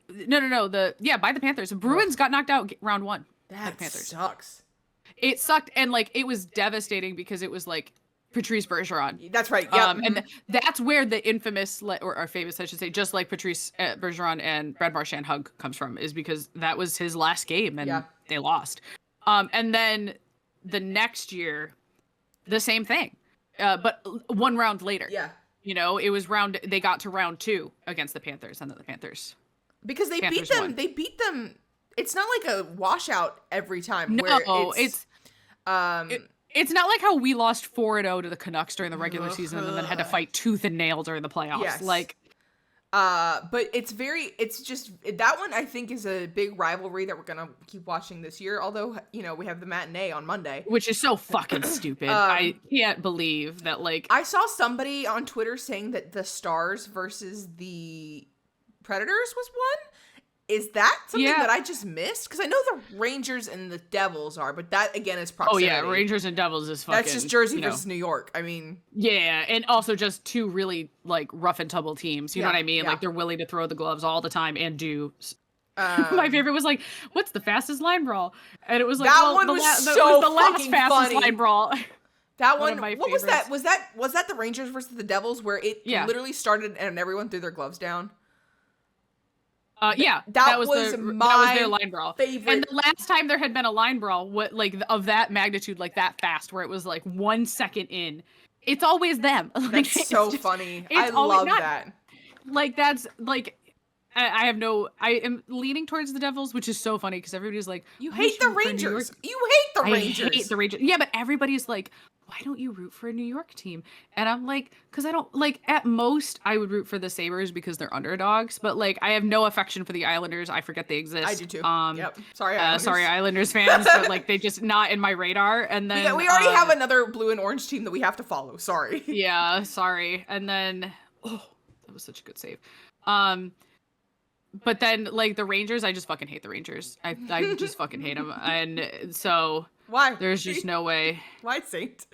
No. By the Panthers. Bruins got knocked out round 1. That sucks. It sucked, and like it was devastating because it was like Patrice Bergeron. That's right. Yeah. And that's where the infamous, or famous, I should say, just like Patrice Bergeron and Brad Marchand hug comes from, is because that was his last game and they lost. And then the next year, the same thing, but one round later. Yeah. You know, it was they got to round 2 against the Panthers, and then the Panthers. Because Panthers beat them. won. They beat them. It's not like a washout every time. No, where it's not like how we lost 4-0 to the Canucks during the regular season and then had to fight tooth and nail during the playoffs. Yes. Like, but it's just that one I think is a big rivalry that we're gonna keep watching this year. Although, you know, we have the matinee on Monday, which is so fucking stupid. I can't believe that. Like, I saw somebody on Twitter saying that the Stars versus the Predators was one. Is that something that I just missed? Because I know the Rangers and the Devils are, but that again is proximity. Oh yeah, Rangers and Devils is fucking. That's just Jersey versus New York. I mean, yeah, and also just two really like rough and tumble teams. You know what I mean? Yeah. Like they're willing to throw the gloves all the time and do. My favorite was like, "What's the fastest line brawl?" And it was like, that one was so the last fucking fastest funny. line brawl. That one. What was that? Was that the Rangers versus the Devils where it literally started and everyone threw their gloves down? Yeah, that was their line brawl. Favorite. And the last time there had been a line brawl, of that magnitude, like that fast, where it was like 1 second in, it's always them. Like, that's so funny. I love that. Like that's like, I am leaning towards the Devils, which is so funny because everybody's like, you hate the Rangers. You hate the Rangers. I hate the Rangers. Yeah, but everybody's like, why don't you root for a New York team? And I'm like, because I don't, like, at most I would root for the Sabres because they're underdogs, but like I have no affection for the Islanders. I forget they exist. I do too. Yep. Sorry Islanders fans, but like they just not in my radar. And then we already have another blue and orange team that we have to follow. Sorry. Yeah, sorry. And then that was such a good save. But then like the Rangers, I just fucking hate the Rangers. I just fucking hate them. And so why? There's just no way. Why, Saint?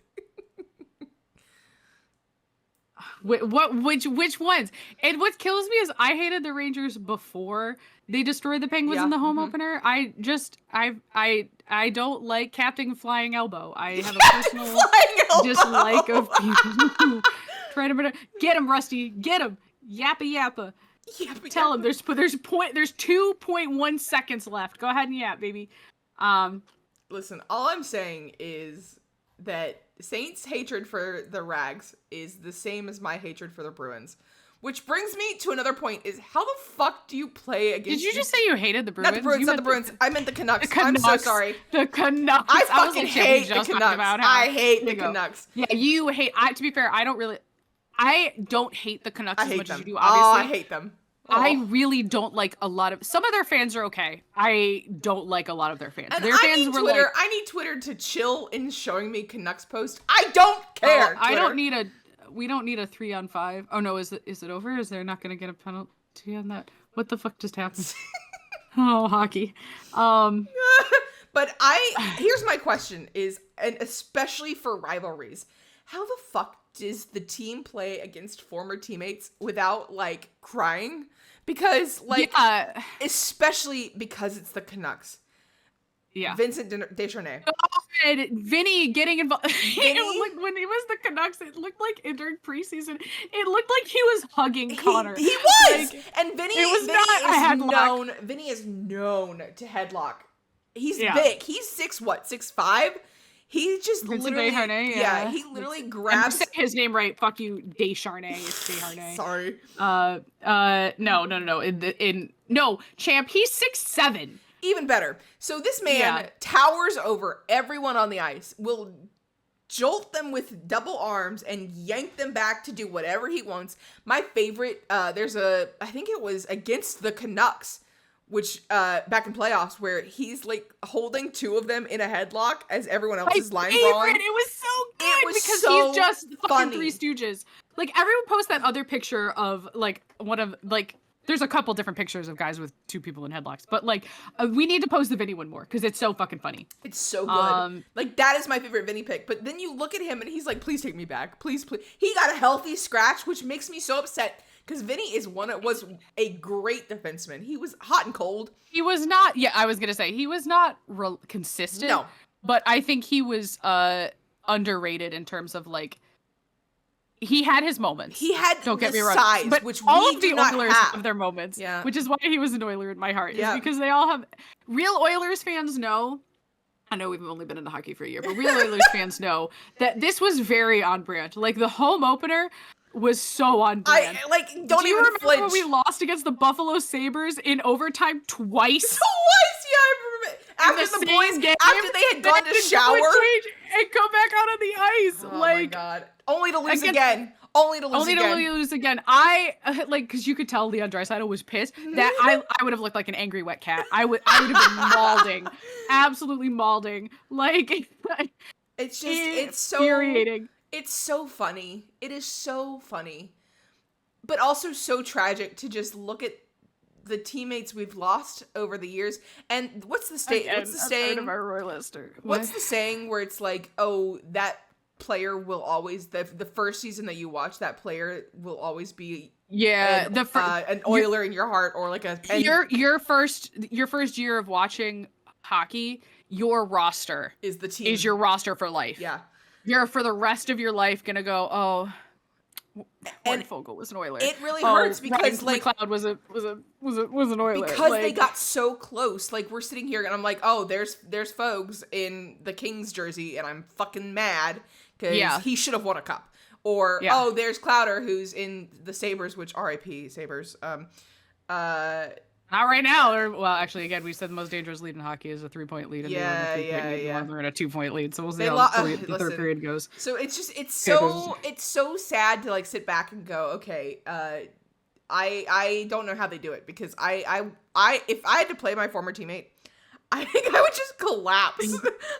Which ones? And what kills me is I hated the Rangers before they destroyed the Penguins in the home opener. I don't like Captain Flying Elbow. I have a personal dislike of people who try to get him, Rusty. Get him. Yappa yappa. Tell him there's 2.1 seconds left. Go ahead and yap, baby. Listen, all I'm saying is that Saints' hatred for the Rags is the same as my hatred for the Bruins. Which brings me to another point, is how the fuck do you play against... Did you just say you hated the Bruins? Not the Bruins, not the Bruins. I meant the Canucks. I'm so sorry. The Canucks. I fucking hate the Canucks. I hate the Canucks. Yeah, you hate... to be fair, I don't hate the Canucks as much as you do, obviously. obviously. I hate them. I really don't like a lot of... Some of their fans are okay. I don't like a lot of their fans. And their fans were Twitter, like... I need Twitter to chill in showing me Canucks posts. I don't care, I don't need a... We don't need a 3-on-5. Oh no, is it over? Is there not going to get a penalty on that? What the fuck just happened? Oh, hockey. But here's my question is, and especially for rivalries, how the fuck does the team play against former teammates without like crying? Because like, especially because it's the Canucks. Yeah. Vincent Descharnais. God, Vinny getting involved. When he was the Canucks, it looked like during preseason, it looked like he was hugging Connor. He was! Like, and Vinny is known to headlock. He's big. He's 6'5"? He just Vincent literally... Descharnais, he literally grabs... I'm his name right. Fuck you, Descharnais. It's Descharnais. Sorry. No. No, champ, he's 6'7". Even better. So this man towers over everyone on the ice, will jolt them with double arms and yank them back to do whatever he wants. My favorite, I think it was against the Canucks, which back in playoffs, where he's like holding two of them in a headlock as everyone else is line brawling. It was so good because he's just fucking Three Stooges. Like everyone posts that other picture of like one of like. There's a couple different pictures of guys with two people in headlocks, but like we need to post the Vinny one more because it's so fucking funny. It's so good. Like that is my favorite Vinny pick. But then you look at him and he's like, "Please take me back, please." He got a healthy scratch, which makes me so upset because Vinny was a great defenseman. He was hot and cold. He was not. Yeah, I was gonna say he was not consistent. No, but I think he was a underrated in terms of like he had his moments. He had don't get the me wrong, size, but which all we of do the not Oilers have. have their moments. Yeah. Which is why he was an Oiler in my heart. Yeah. Is because they all have real Oilers fans know. I know we've only been into hockey for a year, but real Oilers fans know that this was very on brand. Like the home opener was so on brand. I like don't Do you even remember flinch. when we lost against the Buffalo Sabres in overtime twice? Twice, yeah, I remember. After the boys, game, after they had gone to shower and go back out on the ice. Oh like, my god! Only to lose against- again. Only to lose only again. to lose again. I like because you could tell Leon Draisaitl was pissed that I would have looked like an angry wet cat. I would have been maulding, absolutely maulding. Like It's just it's so infuriating. It's so funny. It is so funny, but also so tragic to just look at the teammates we've lost over the years. And what's the saying? Of our Royalister. What's the saying where it's like, oh, that player will always the first season that you watch, that player will always be an Oiler in your heart, or like your first year of watching hockey, your roster is the team, is your roster for life. Yeah, you're for the rest of your life gonna go, oh, and Fogle was an Oiler. It really hurts because Ryan McLeod was an Oiler because they got so close. Like we're sitting here and I'm like, oh, there's Fogs in the Kings jersey, and I'm fucking mad because he should have won a cup. Or oh, there's Clowder who's in the Sabres, which R.I.P. Sabres. Not right now. Well, actually, again, we said the most dangerous lead in hockey is a 3-point lead. And they're in a 2-point lead. So we'll see how the third period goes. So it's so sad to like sit back and go, okay, I don't know how they do it, because I if I had to play my former teammate, I think I would just collapse.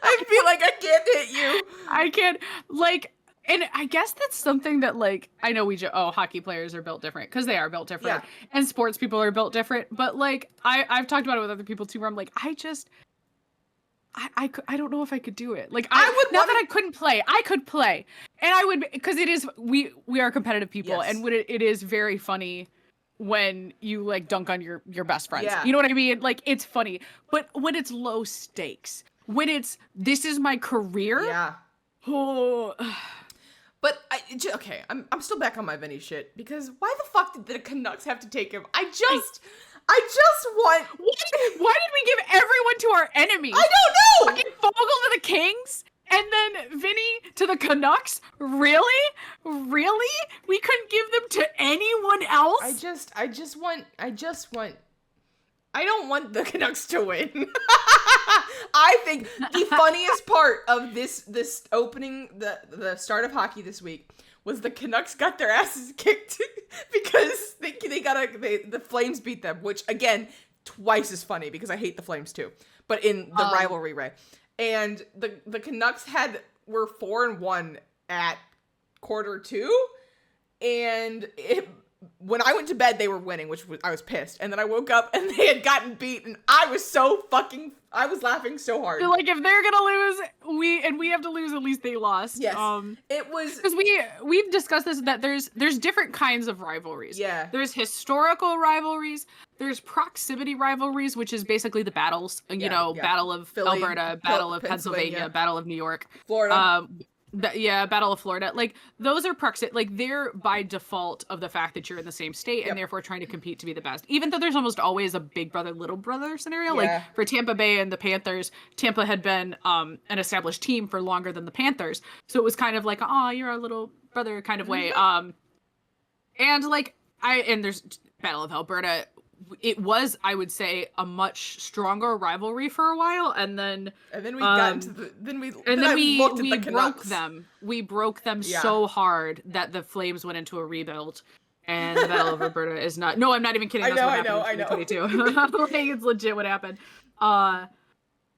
I'd be like, I can't hit you. I can't, like, and I guess that's something that, like, I know hockey players are built different, because they are built different, and sports people are built different, but, like, I've talked about it with other people, too, where I'm like, I don't know if I could do it. Like, I couldn't play. I could play. And I would, because it is, we are competitive people, and it is very funny when you like dunk on your best friends. Yeah. You know what I mean? Like, it's funny. But when it's low stakes, when it's, this is my career. Yeah. Oh. But I'm still back on my Vinny shit, because why the fuck did the Canucks have to take him? I just want. Why did we give everyone to our enemies? I don't know. Fucking Fogle to the Kings, and then Vinny to the Canucks. Really? We couldn't give them to anyone else. I don't want the Canucks to win. I think the funniest part of this opening, the start of hockey this week, was the Canucks got their asses kicked because the Flames beat them, which again, twice as funny because I hate the Flames too, but in the rivalry way. And the Canucks were 4-1 at quarter 2, and when I went to bed, they were winning, I was pissed. And then I woke up and they had gotten beat, and I was laughing so hard. Like, if they're gonna lose, we have to lose, at least they lost. Yes. It was, because we've discussed this, that there's different kinds of rivalries. Yeah. There's historical rivalries. There's proximity rivalries, which is basically the battles. Battle of Philly, Alberta, Battle of Pennsylvania, Battle of New York, Florida. Battle of Florida. Like, those are like, they're by default of the fact that you're in the same state and therefore trying to compete to be the best. Even though there's almost always a big brother, little brother scenario. Yeah. Like, for Tampa Bay and the Panthers, Tampa had been an established team for longer than the Panthers. So it was kind of like, oh, you're our little brother kind of way. And like, there's Battle of Alberta. It was, I would say, a much stronger rivalry for a while, and then we got into we broke them. We broke them so hard that the Flames went into a rebuild, and the Battle of Alberta is not. No, I'm not even kidding. That's what happened in 2022. Like, it's legit what happened.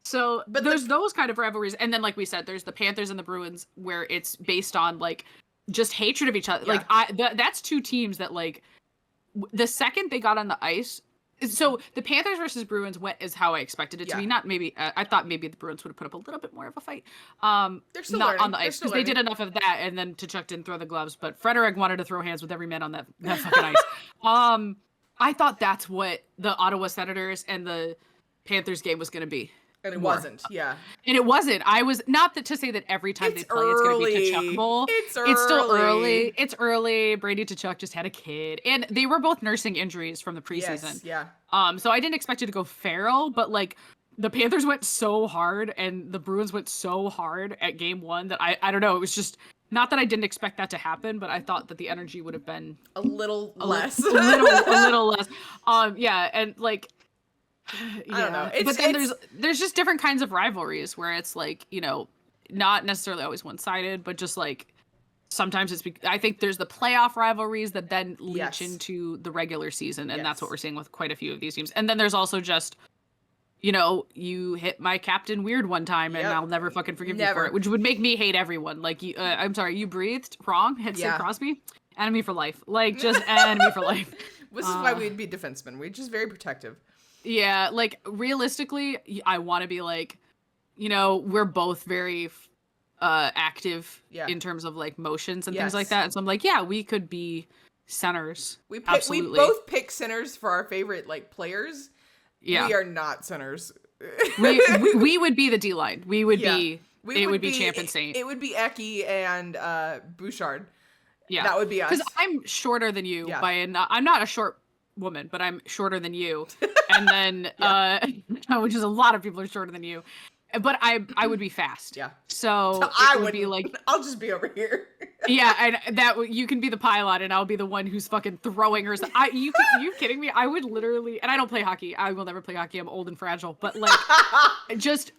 So, but there's those kind of rivalries, and then, like we said, there's the Panthers and the Bruins, where it's based on like just hatred of each other. Yeah. Like, that's two teams that, like, the second they got on the ice, so the Panthers versus Bruins went is how I expected it to be. Not maybe, I thought maybe the Bruins would have put up a little bit more of a fight. They're still not learning. On the ice, because they did enough of that, and then Tkachuk didn't throw the gloves, but Frederick wanted to throw hands with every man on that fucking ice. I thought that's what the Ottawa Senators and the Panthers game was going to be. And it more. wasn't, yeah. And it wasn't. I was not that to say that every time they play, it's going to be Kachukable. It's still early. It's early. Brady Kachuk just had a kid, and they were both nursing injuries from the preseason. Yes, yeah. So I didn't expect it to go feral, but like the Panthers went so hard, and the Bruins went so hard at game 1 that I don't know. It was just not that I didn't expect that to happen, but I thought that the energy would have been a little less. a little less. Yeah, and like. Yeah. I don't know. But then there's just different kinds of rivalries where it's like, you know, not necessarily always one-sided, but just like sometimes it's I think there's the playoff rivalries that then leach into the regular season, and that's what we're seeing with quite a few of these teams. And then there's also just, you know, you hit my captain weird one time and I'll never fucking forgive you for it, which would make me hate everyone. Like, I'm sorry, you breathed wrong, hit Sid Crosby, enemy for life. Like, just enemy for life. This is why we'd be defensemen. We're just very protective. Yeah, like, realistically, I want to be like, you know, we're both very active in terms of, like, motions and things like that. And so I'm like, yeah, we could be centers. We both pick centers for our favorite, like, players. Yeah. We are not centers. we would be the D-line. We would be... It would be Champ and Saint. It would be Eki and Bouchard. Yeah. That would be us. Because I'm shorter than you I'm not a short woman, but I'm shorter than you. And then, which is a lot of people are shorter than you. But I would be fast. Yeah. So I would be like, I'll just be over here. Yeah, and that you can be the pylon, and I'll be the one who's fucking throwing her. You kidding me? I would literally, and I don't play hockey. I will never play hockey. I'm old and fragile. But like,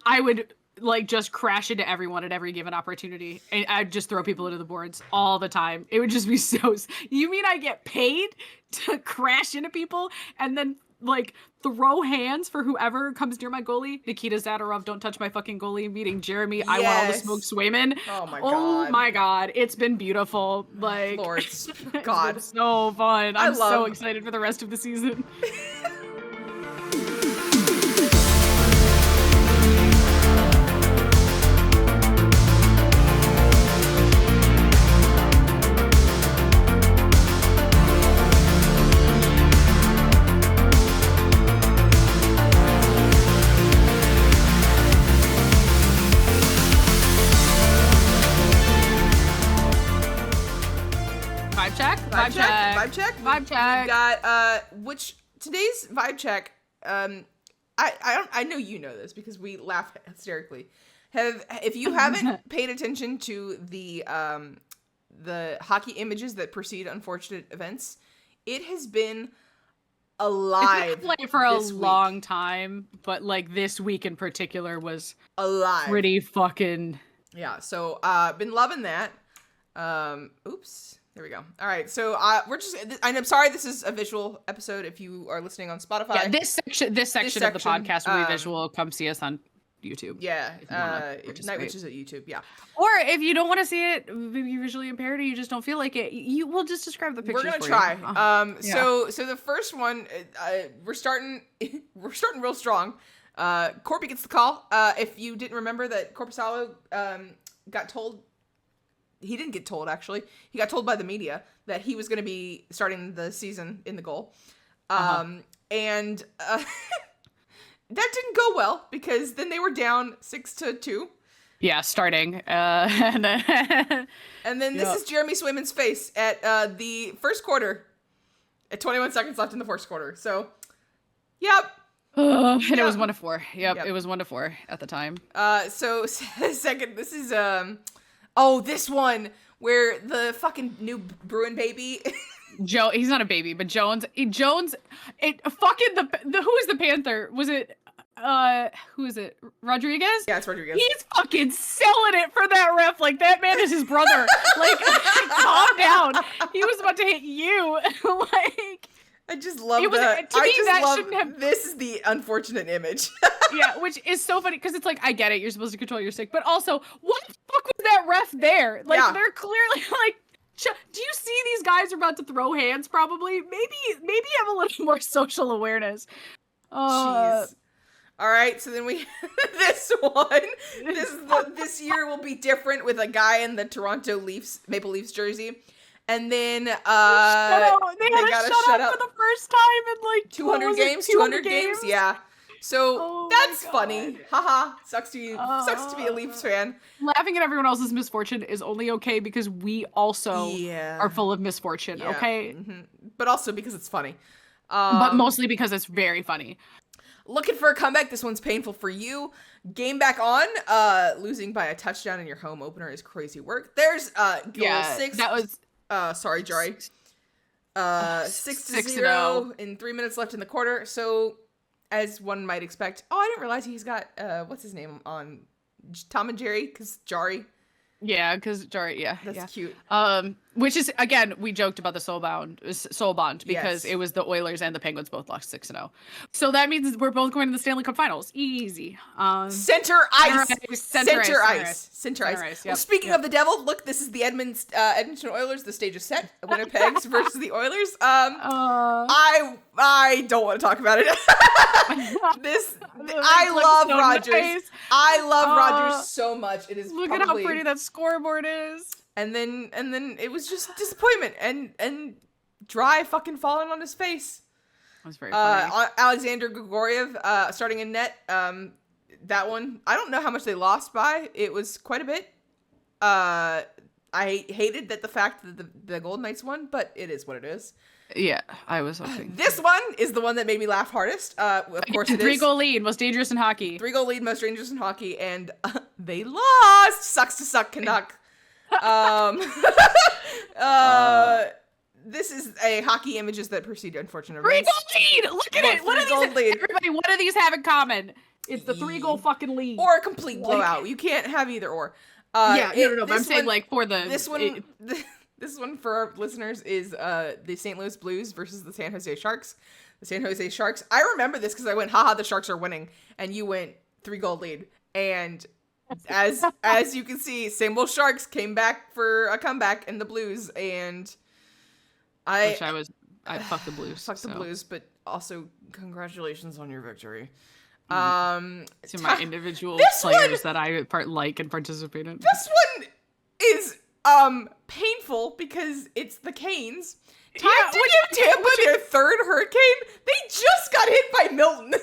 I would like just crash into everyone at every given opportunity, and I'd just throw people into the boards all the time. It would just be so. You mean I get paid to crash into people and then like throw hands for whoever comes near my goalie? Nikita Zadorov, don't touch my fucking goalie. Meeting Jeremy, I want all the smoke Swayman. Oh my god, it's been beautiful. Like, Lord, God, it's been so fun. I'm so excited for the rest of the season. Vibe check. We've got which today's vibe check. I know you know this because we laugh hysterically. If you haven't paid attention to the hockey images that precede unfortunate events, it has been alive. It's been for a long time, but like this week in particular was alive. Pretty fucking So been loving that. Oops. There we go. All right, so we're just. I'm sorry, this is a visual episode. If you are listening on Spotify, yeah, this section of the podcast will be visual. Come see us on YouTube. Yeah, Night Witches at YouTube. Yeah. Or if you don't want to see it, maybe you're visually impaired, or you just don't feel like it, you will just describe the pictures. We're gonna try. So the first one, we're starting real strong. Corby gets the call. If you didn't remember that Korpisalo got told. He didn't get told, actually. He got told by the media that he was going to be starting the season in the goal. And that didn't go well because then they were down 6-2. Yeah, starting. And then this is Jeremy Swayman's face at the first quarter. At 21 seconds left in the first quarter. So, yep. And it was 1-4. Yep, it was 1-4 at the time. So second, this is... this one where the fucking new Bruin baby. Joe, he's not a baby, but Jones, who is the Panther? Was it, who is it? Rodriguez? Yeah, it's Rodriguez. He's fucking selling it for that ref. Like, that man is his brother. Like, calm down. He was about to hit you. Like, I just love that. This is the unfortunate image. Yeah, which is so funny because it's like, I get it, you're supposed to control your stick, but also, what the fuck was that ref there? Like, they're clearly like, do you see these guys are about to throw hands? Probably, maybe have a little more social awareness. Jeez. All right, so then we this one. This year will be different with a guy in the Toronto Maple Leafs jersey. And then they gotta shut up for the first time in like 200 games. Yeah. So Oh that's my funny. Haha. Sucks to be a Leafs fan. Laughing at everyone else's misfortune is only okay because we also are full of misfortune, Yeah. okay? But also because it's funny. But mostly because it's very funny. Looking for a comeback. This one's painful for you. Game back on. Losing by a touchdown in your home opener is crazy work. There's goal 6. That was sorry, Jory. 6-0 and 3 minutes left in the quarter. So, as one might expect, I didn't realize he's got what's his name on Tom and Jerry, because Jari. Yeah, because Jari, That's cute. Which is, again, we joked about the soul bond because Yes. it was the Oilers and the Penguins both lost 6-0. So that means we're both going to the Stanley Cup Finals. Easy. Center ice. Center Well, ice. Yep. speaking of the devil, look, this is the Edmonton Oilers. The stage is set. Winnipeg's versus the Oilers. I don't want to talk about it. I love Rogers. Nice. I love Rogers so much. It is Look at how pretty that scoreboard is. And then it was just disappointment and dry fucking falling on his face. That was very funny. Alexander Grigoriev starting in net. That one, I don't know how much they lost by. It was quite a bit. I hated the fact that the Golden Knights won, but it is what it is. Yeah, I was hoping. This one is the one that made me laugh hardest. Of course it is. 3-goal lead, most dangerous in hockey. 3-goal lead, most dangerous in hockey, and they lost. Sucks to suck, Canuck. This is a hockey images that precede unfortunate events. 3-goal lead! Look at it! What do these lead. Everybody, what do these have in common? It's the 3-goal fucking lead. Or a complete blowout. You can't have either or. No. But I'm saying, like, for the... This one for our listeners is the St. Louis Blues versus the San Jose Sharks. The San Jose Sharks. I remember this because I went, haha, the Sharks are winning. And you went 3-goal lead. And as you can see, same old Sharks came back for a comeback in the Blues. And I fuck the Blues. Fuck the Blues, but also congratulations on your victory. To my individual players that I like and participate in. This one is painful because it's the Canes. Time to give Tampa their third hurricane. They just got hit by Milton.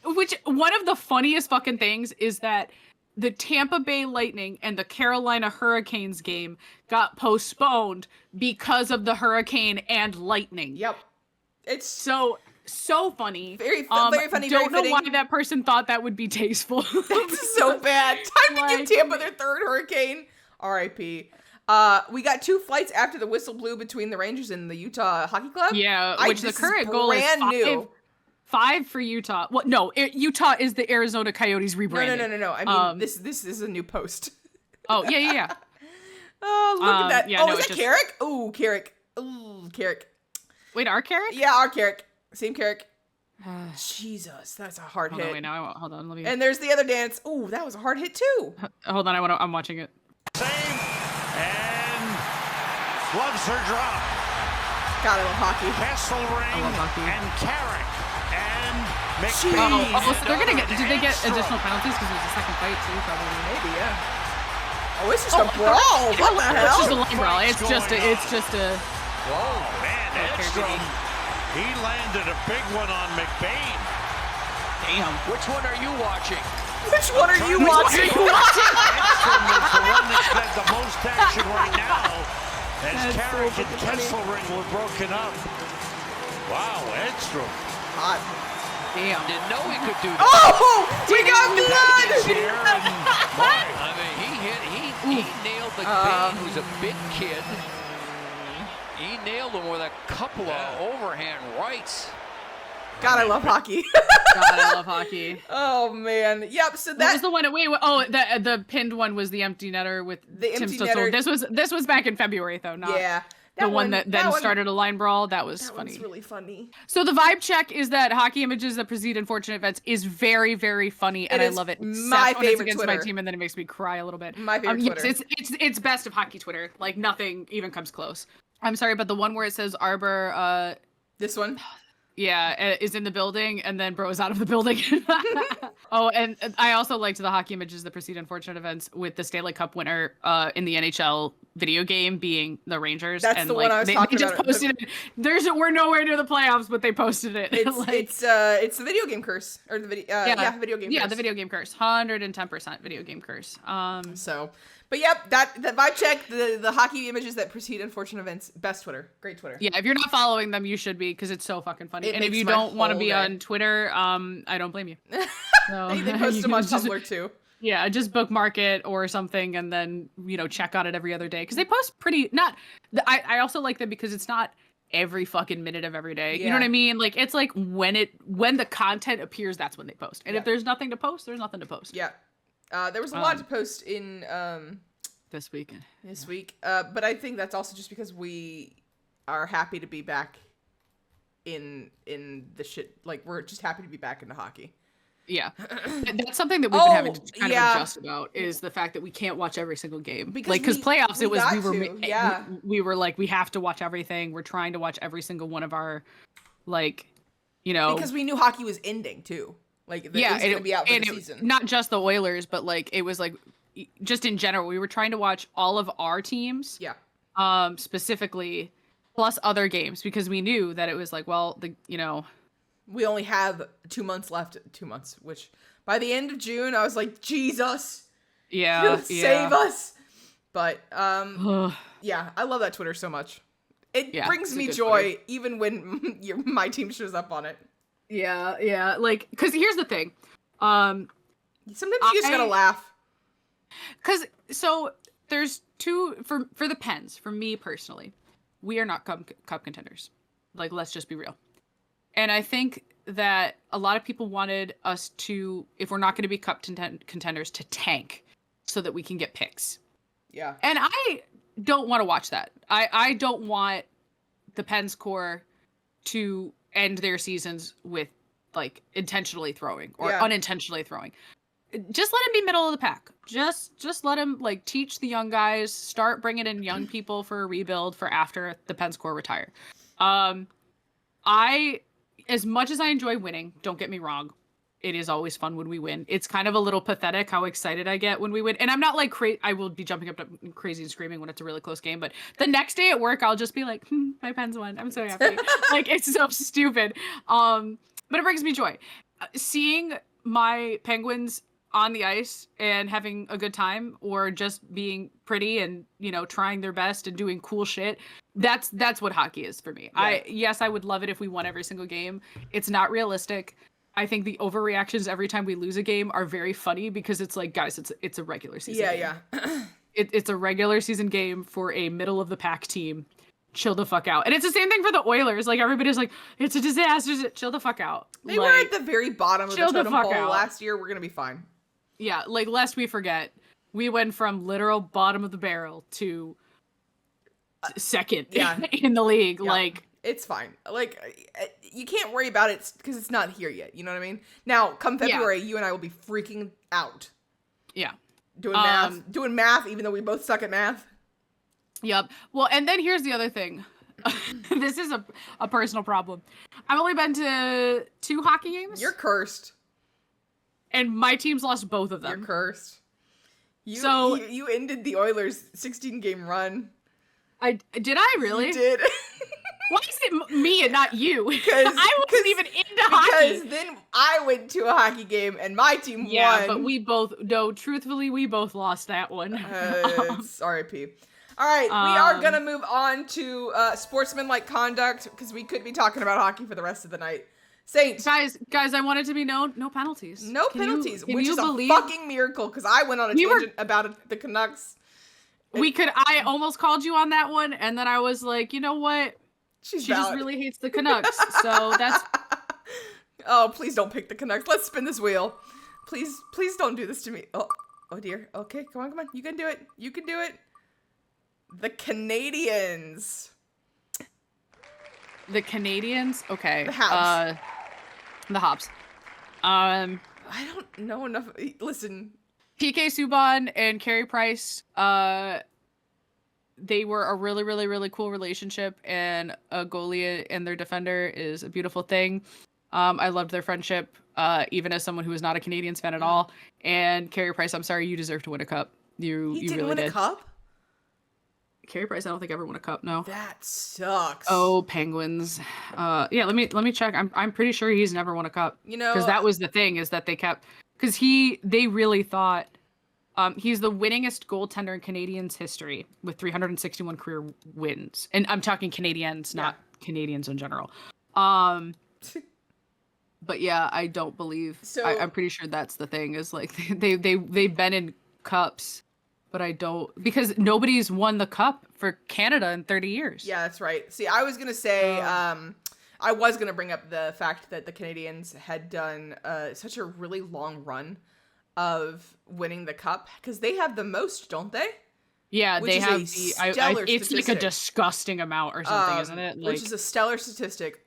Which one of the funniest fucking things is that the Tampa Bay Lightning and the Carolina Hurricanes game got postponed because of the hurricane and lightning. Yep. It's so funny. Very funny. Don't very know why that person thought that would be tasteful. That's so bad. Time to give Tampa their third hurricane. R.I.P. We got 2 flights after the whistle blew between the Rangers and the Utah Hockey Club. Yeah, which the current goal is new. 5 for Utah. Well, no, Utah is the Arizona Coyotes rebranded. No. I mean, this is a new post. Oh, yeah. Oh, look at that. Yeah, is that Carrick? Ooh, Carrick. Ooh, Carrick. Wait, our Carrick? Yeah, our Carrick. Same Carrick. Jesus, that's a hard hit. Wait, now hold on. Let me. And there's the other dance. Ooh, that was a hard hit too. Hold on, I'm watching it. Same, and gloves are dropped. God, I love hockey. Kesselring and Carrick and McBean. So they're gonna get. Did they get additional penalties because it was a second fight too? Probably. Maybe, yeah. Oh, it's just a brawl. What the hell? It's just a line brawl. It's just a. Whoa, man, Edstrom. He landed a big one on McBean. Damn. Which one are you watching? Which one are you watching? Edstrom is the one that's got the most action right now. As Carrick and Kesselring were broken up. Wow, Edstrom. Hot. Damn. Didn't know he could do that. Oh, we got blood. I mean, he nailed McBean, who's a big kid. He nailed him with a couple of overhand rights. God, I love hockey. God, I love hockey. Oh man, yep. So that was the one. The pinned one was the empty netter with the Tim empty Stützle. netter. This was back in February though. Not the one that then started a line brawl. That was funny. That was really funny. So the vibe check is that hockey images that precede unfortunate events is very, very funny, and I love it. My favorite against Twitter. My team, and then it makes me cry a little bit. My favorite Twitter. Yes, it's best of hockey Twitter. Like nothing even comes close. I'm sorry, but the one where it says Arbor. This one. Yeah, is in the building, and then Bro is out of the building. Oh, and I also liked the hockey images that precede unfortunate events with the Stanley Cup winner in the NHL video game being the Rangers. That's and the like one I was they talking just about. posted it. We're nowhere near the playoffs, but they posted it. It's the video game curse, or the video video game curse. The video game curse. 110% video game curse. But yep, that vibe check, the hockey images that precede unfortunate events, best Twitter, great Twitter. Yeah, if you're not following them, you should be, because it's so fucking funny. It and if makes you my don't want to whole be day. on Twitter, I don't blame you. So, They post you them on can just- Tumblr too. Yeah, just bookmark it or something, and then check on it every other day, because they post pretty. I also like them because it's not every fucking minute of every day. You know what I mean? Like, it's like when the content appears, that's when they post. And if there's nothing to post, there's nothing to post. Yeah, there was a lot to post in this week. But I think that's also just because we are happy to be back in the shit. Like, we're just happy to be back into hockey. Yeah, that's something that we've been having to kind of adjust about, is the fact that we can't watch every single game. Because playoffs, we were like, we have to watch everything. We're trying to watch every single one of our, because we knew hockey was ending too. Like, it was going to be out for the season. Not just the Oilers, but like it was like just in general, we were trying to watch all of our teams. Yeah. Specifically, plus other games, because we knew that it was like, well, we only have 2 months left. 2 months, which by the end of June, I was like, Jesus. Yeah. Save us. But, yeah, I love that Twitter so much. It brings me joy, Twitter, even when my team shows up on it. Yeah. Like, because here's the thing. Sometimes you just gotta laugh. Because, so, there's two, for the Pens, for me personally, we are not cup contenders. Like, let's just be real. And I think that a lot of people wanted us to, if we're not going to be cup contenders, to tank so that we can get picks. Yeah. And I don't want to watch that. I don't want the Pens core to end their seasons with, like, intentionally throwing or unintentionally throwing. Just let him be middle of the pack. Just let him, like, teach the young guys, start bringing in young people for a rebuild for after the Pens core retire. As much as I enjoy winning, don't get me wrong, it is always fun when we win. It's kind of a little pathetic how excited I get when we win. And I'm not like I will be jumping up crazy and screaming when it's a really close game, but the next day at work, I'll just be like, my Pens won. I'm so happy. Like, it's so stupid. But it brings me joy. Seeing my Penguins on the ice and having a good time, or just being pretty and, trying their best and doing cool shit. That's what hockey is for me. Yeah. I would love it if we won every single game. It's not realistic. I think the overreactions every time we lose a game are very funny, because it's like, guys, it's a regular season game. Yeah. It's a regular season game for a middle of the pack team. Chill the fuck out. And it's the same thing for the Oilers. Like, everybody's like, it's a disaster. Chill the fuck out. They were at the very bottom of the totem pole last year. We're gonna be fine. Yeah, like, lest we forget, we went from literal bottom of the barrel to second in the league. Yeah. Like, it's fine. Like, you can't worry about it because it's not here yet. You know what I mean? Now, come February, you and I will be freaking out. Yeah. Doing math, even though we both suck at math. Yep. Well, and then here's the other thing. This is a personal problem. I've only been to 2 hockey games. You're cursed. And my team's lost both of them. You're cursed. You ended the Oilers' 16-game run. Did I really? You did. Why is it me and not you? I wasn't even into hockey. Because then I went to a hockey game and my team won. Yeah, but truthfully, we both lost that one. It's R.I.P. All right, we are going to move on to sportsmanlike conduct, because we could be talking about hockey for the rest of the night. Saints. Guys, I want it to be known, no penalties. No penalties, which is a fucking miracle, because I went on a tangent about the Canucks. I almost called you on that one, and then I was like, you know what? She just really hates the Canucks, so that's... Oh, please don't pick the Canucks. Let's spin this wheel. Please don't do this to me. Oh dear. Okay, come on. You can do it. The Canadians. The Canadians? Okay. The Habs. The Hops. I don't know enough. Listen. PK Subban and Carey Price, they were a really, really, really cool relationship, and a goalie and their defender is a beautiful thing. I loved their friendship, even as someone who is not a Canadians fan at all. And Carey Price, I'm sorry, you deserve to win a cup. You didn't really win did. A cup? Carey Price, I don't think ever won a cup. No. That sucks. Oh, Penguins. Yeah. Let me check. I'm pretty sure he's never won a cup. You know, because that was the thing, is that they kept, because they really thought, he's the winningest goaltender in Canadians history with 361 career wins, and I'm talking Canadians, not Canadians in general. But yeah, I don't believe. So I'm pretty sure that's the thing, is like they've been in cups, but I don't, because nobody's won the cup for Canada in 30 years. Yeah, that's right. See, I was gonna say, I was gonna bring up the fact that the Canadians had done such a really long run of winning the cup, because they have the most, don't they? Yeah, Which they is have a it's stellar like a statistic. disgusting amount or something, isn't it? Like, Which is a stellar statistic.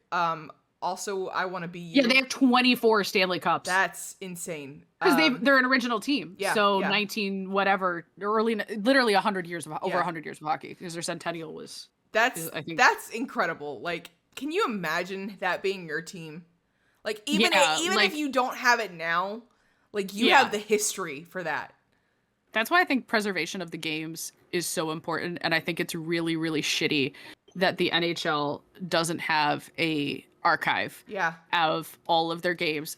Also, I want to be you. Yeah, they have 24 Stanley Cups. That's insane. Because they're an original team. Yeah, So yeah. 19 whatever, literally 100 years of over 100 years of hockey, because their centennial was. That's I think that's incredible. Like, can you imagine that being your team? Like, even like, if you don't have it now, like, you have the history for that. That's why I think preservation of the games is so important, and I think it's really, really shitty that the NHL doesn't have a archive of all of their games.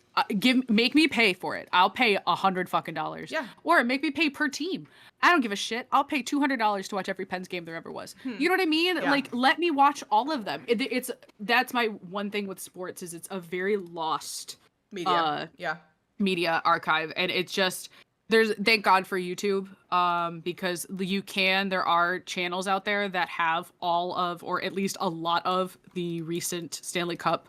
Make me pay for it. I'll pay $100 Yeah. Or make me pay per team. I don't give a shit. I'll pay $200 to watch every Pens game there ever was. You know what I mean? Yeah. Like, let me watch all of them. That's my one thing with sports, is it's a very lost media archive, and it's just, thank God for YouTube, because there are channels out there that have all of, or at least a lot of, the recent Stanley Cup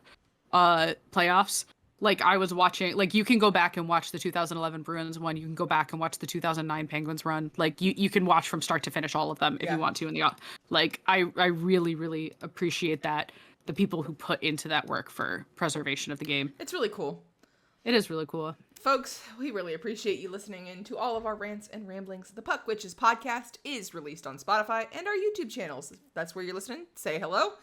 playoffs. Like, I was watching, like, you can go back and watch the 2011 Bruins one, you can go back and watch the 2009 Penguins run. Like, you can watch from start to finish all of them if you want to. Like, I really, really appreciate that, the people who put into that work for preservation of the game. It's really cool. It is really cool. Folks, we really appreciate you listening in to all of our rants and ramblings. The Puck Witches podcast is released on Spotify and our YouTube channels. That's where you're listening. Say hello.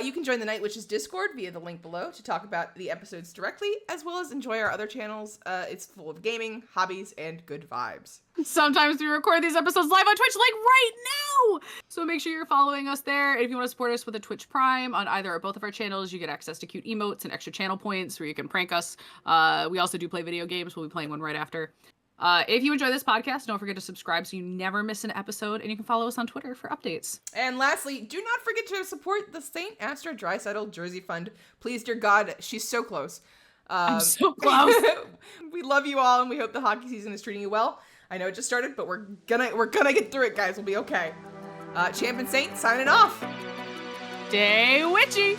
You can join the Night Witches Discord via the link below to talk about the episodes directly, as well as enjoy our other channels. It's full of gaming, hobbies, and good vibes. Sometimes we record these episodes live on Twitch, like right now! So make sure you're following us there. If you want to support us with a Twitch Prime on either or both of our channels, you get access to cute emotes and extra channel points where you can prank us. We also do play video games. We'll be playing one right after. If you enjoy this podcast, don't forget to subscribe so you never miss an episode, and you can follow us on Twitter for updates. And lastly, do not forget to support the St. Astra Dreisaitl Jersey Fund. Please, dear God, she's so close. I'm so close. We love you all, and we hope the hockey season is treating you well. I know it just started, but we're gonna get through it, guys. We'll be okay. Champ and Saint signing off. Stay witchy.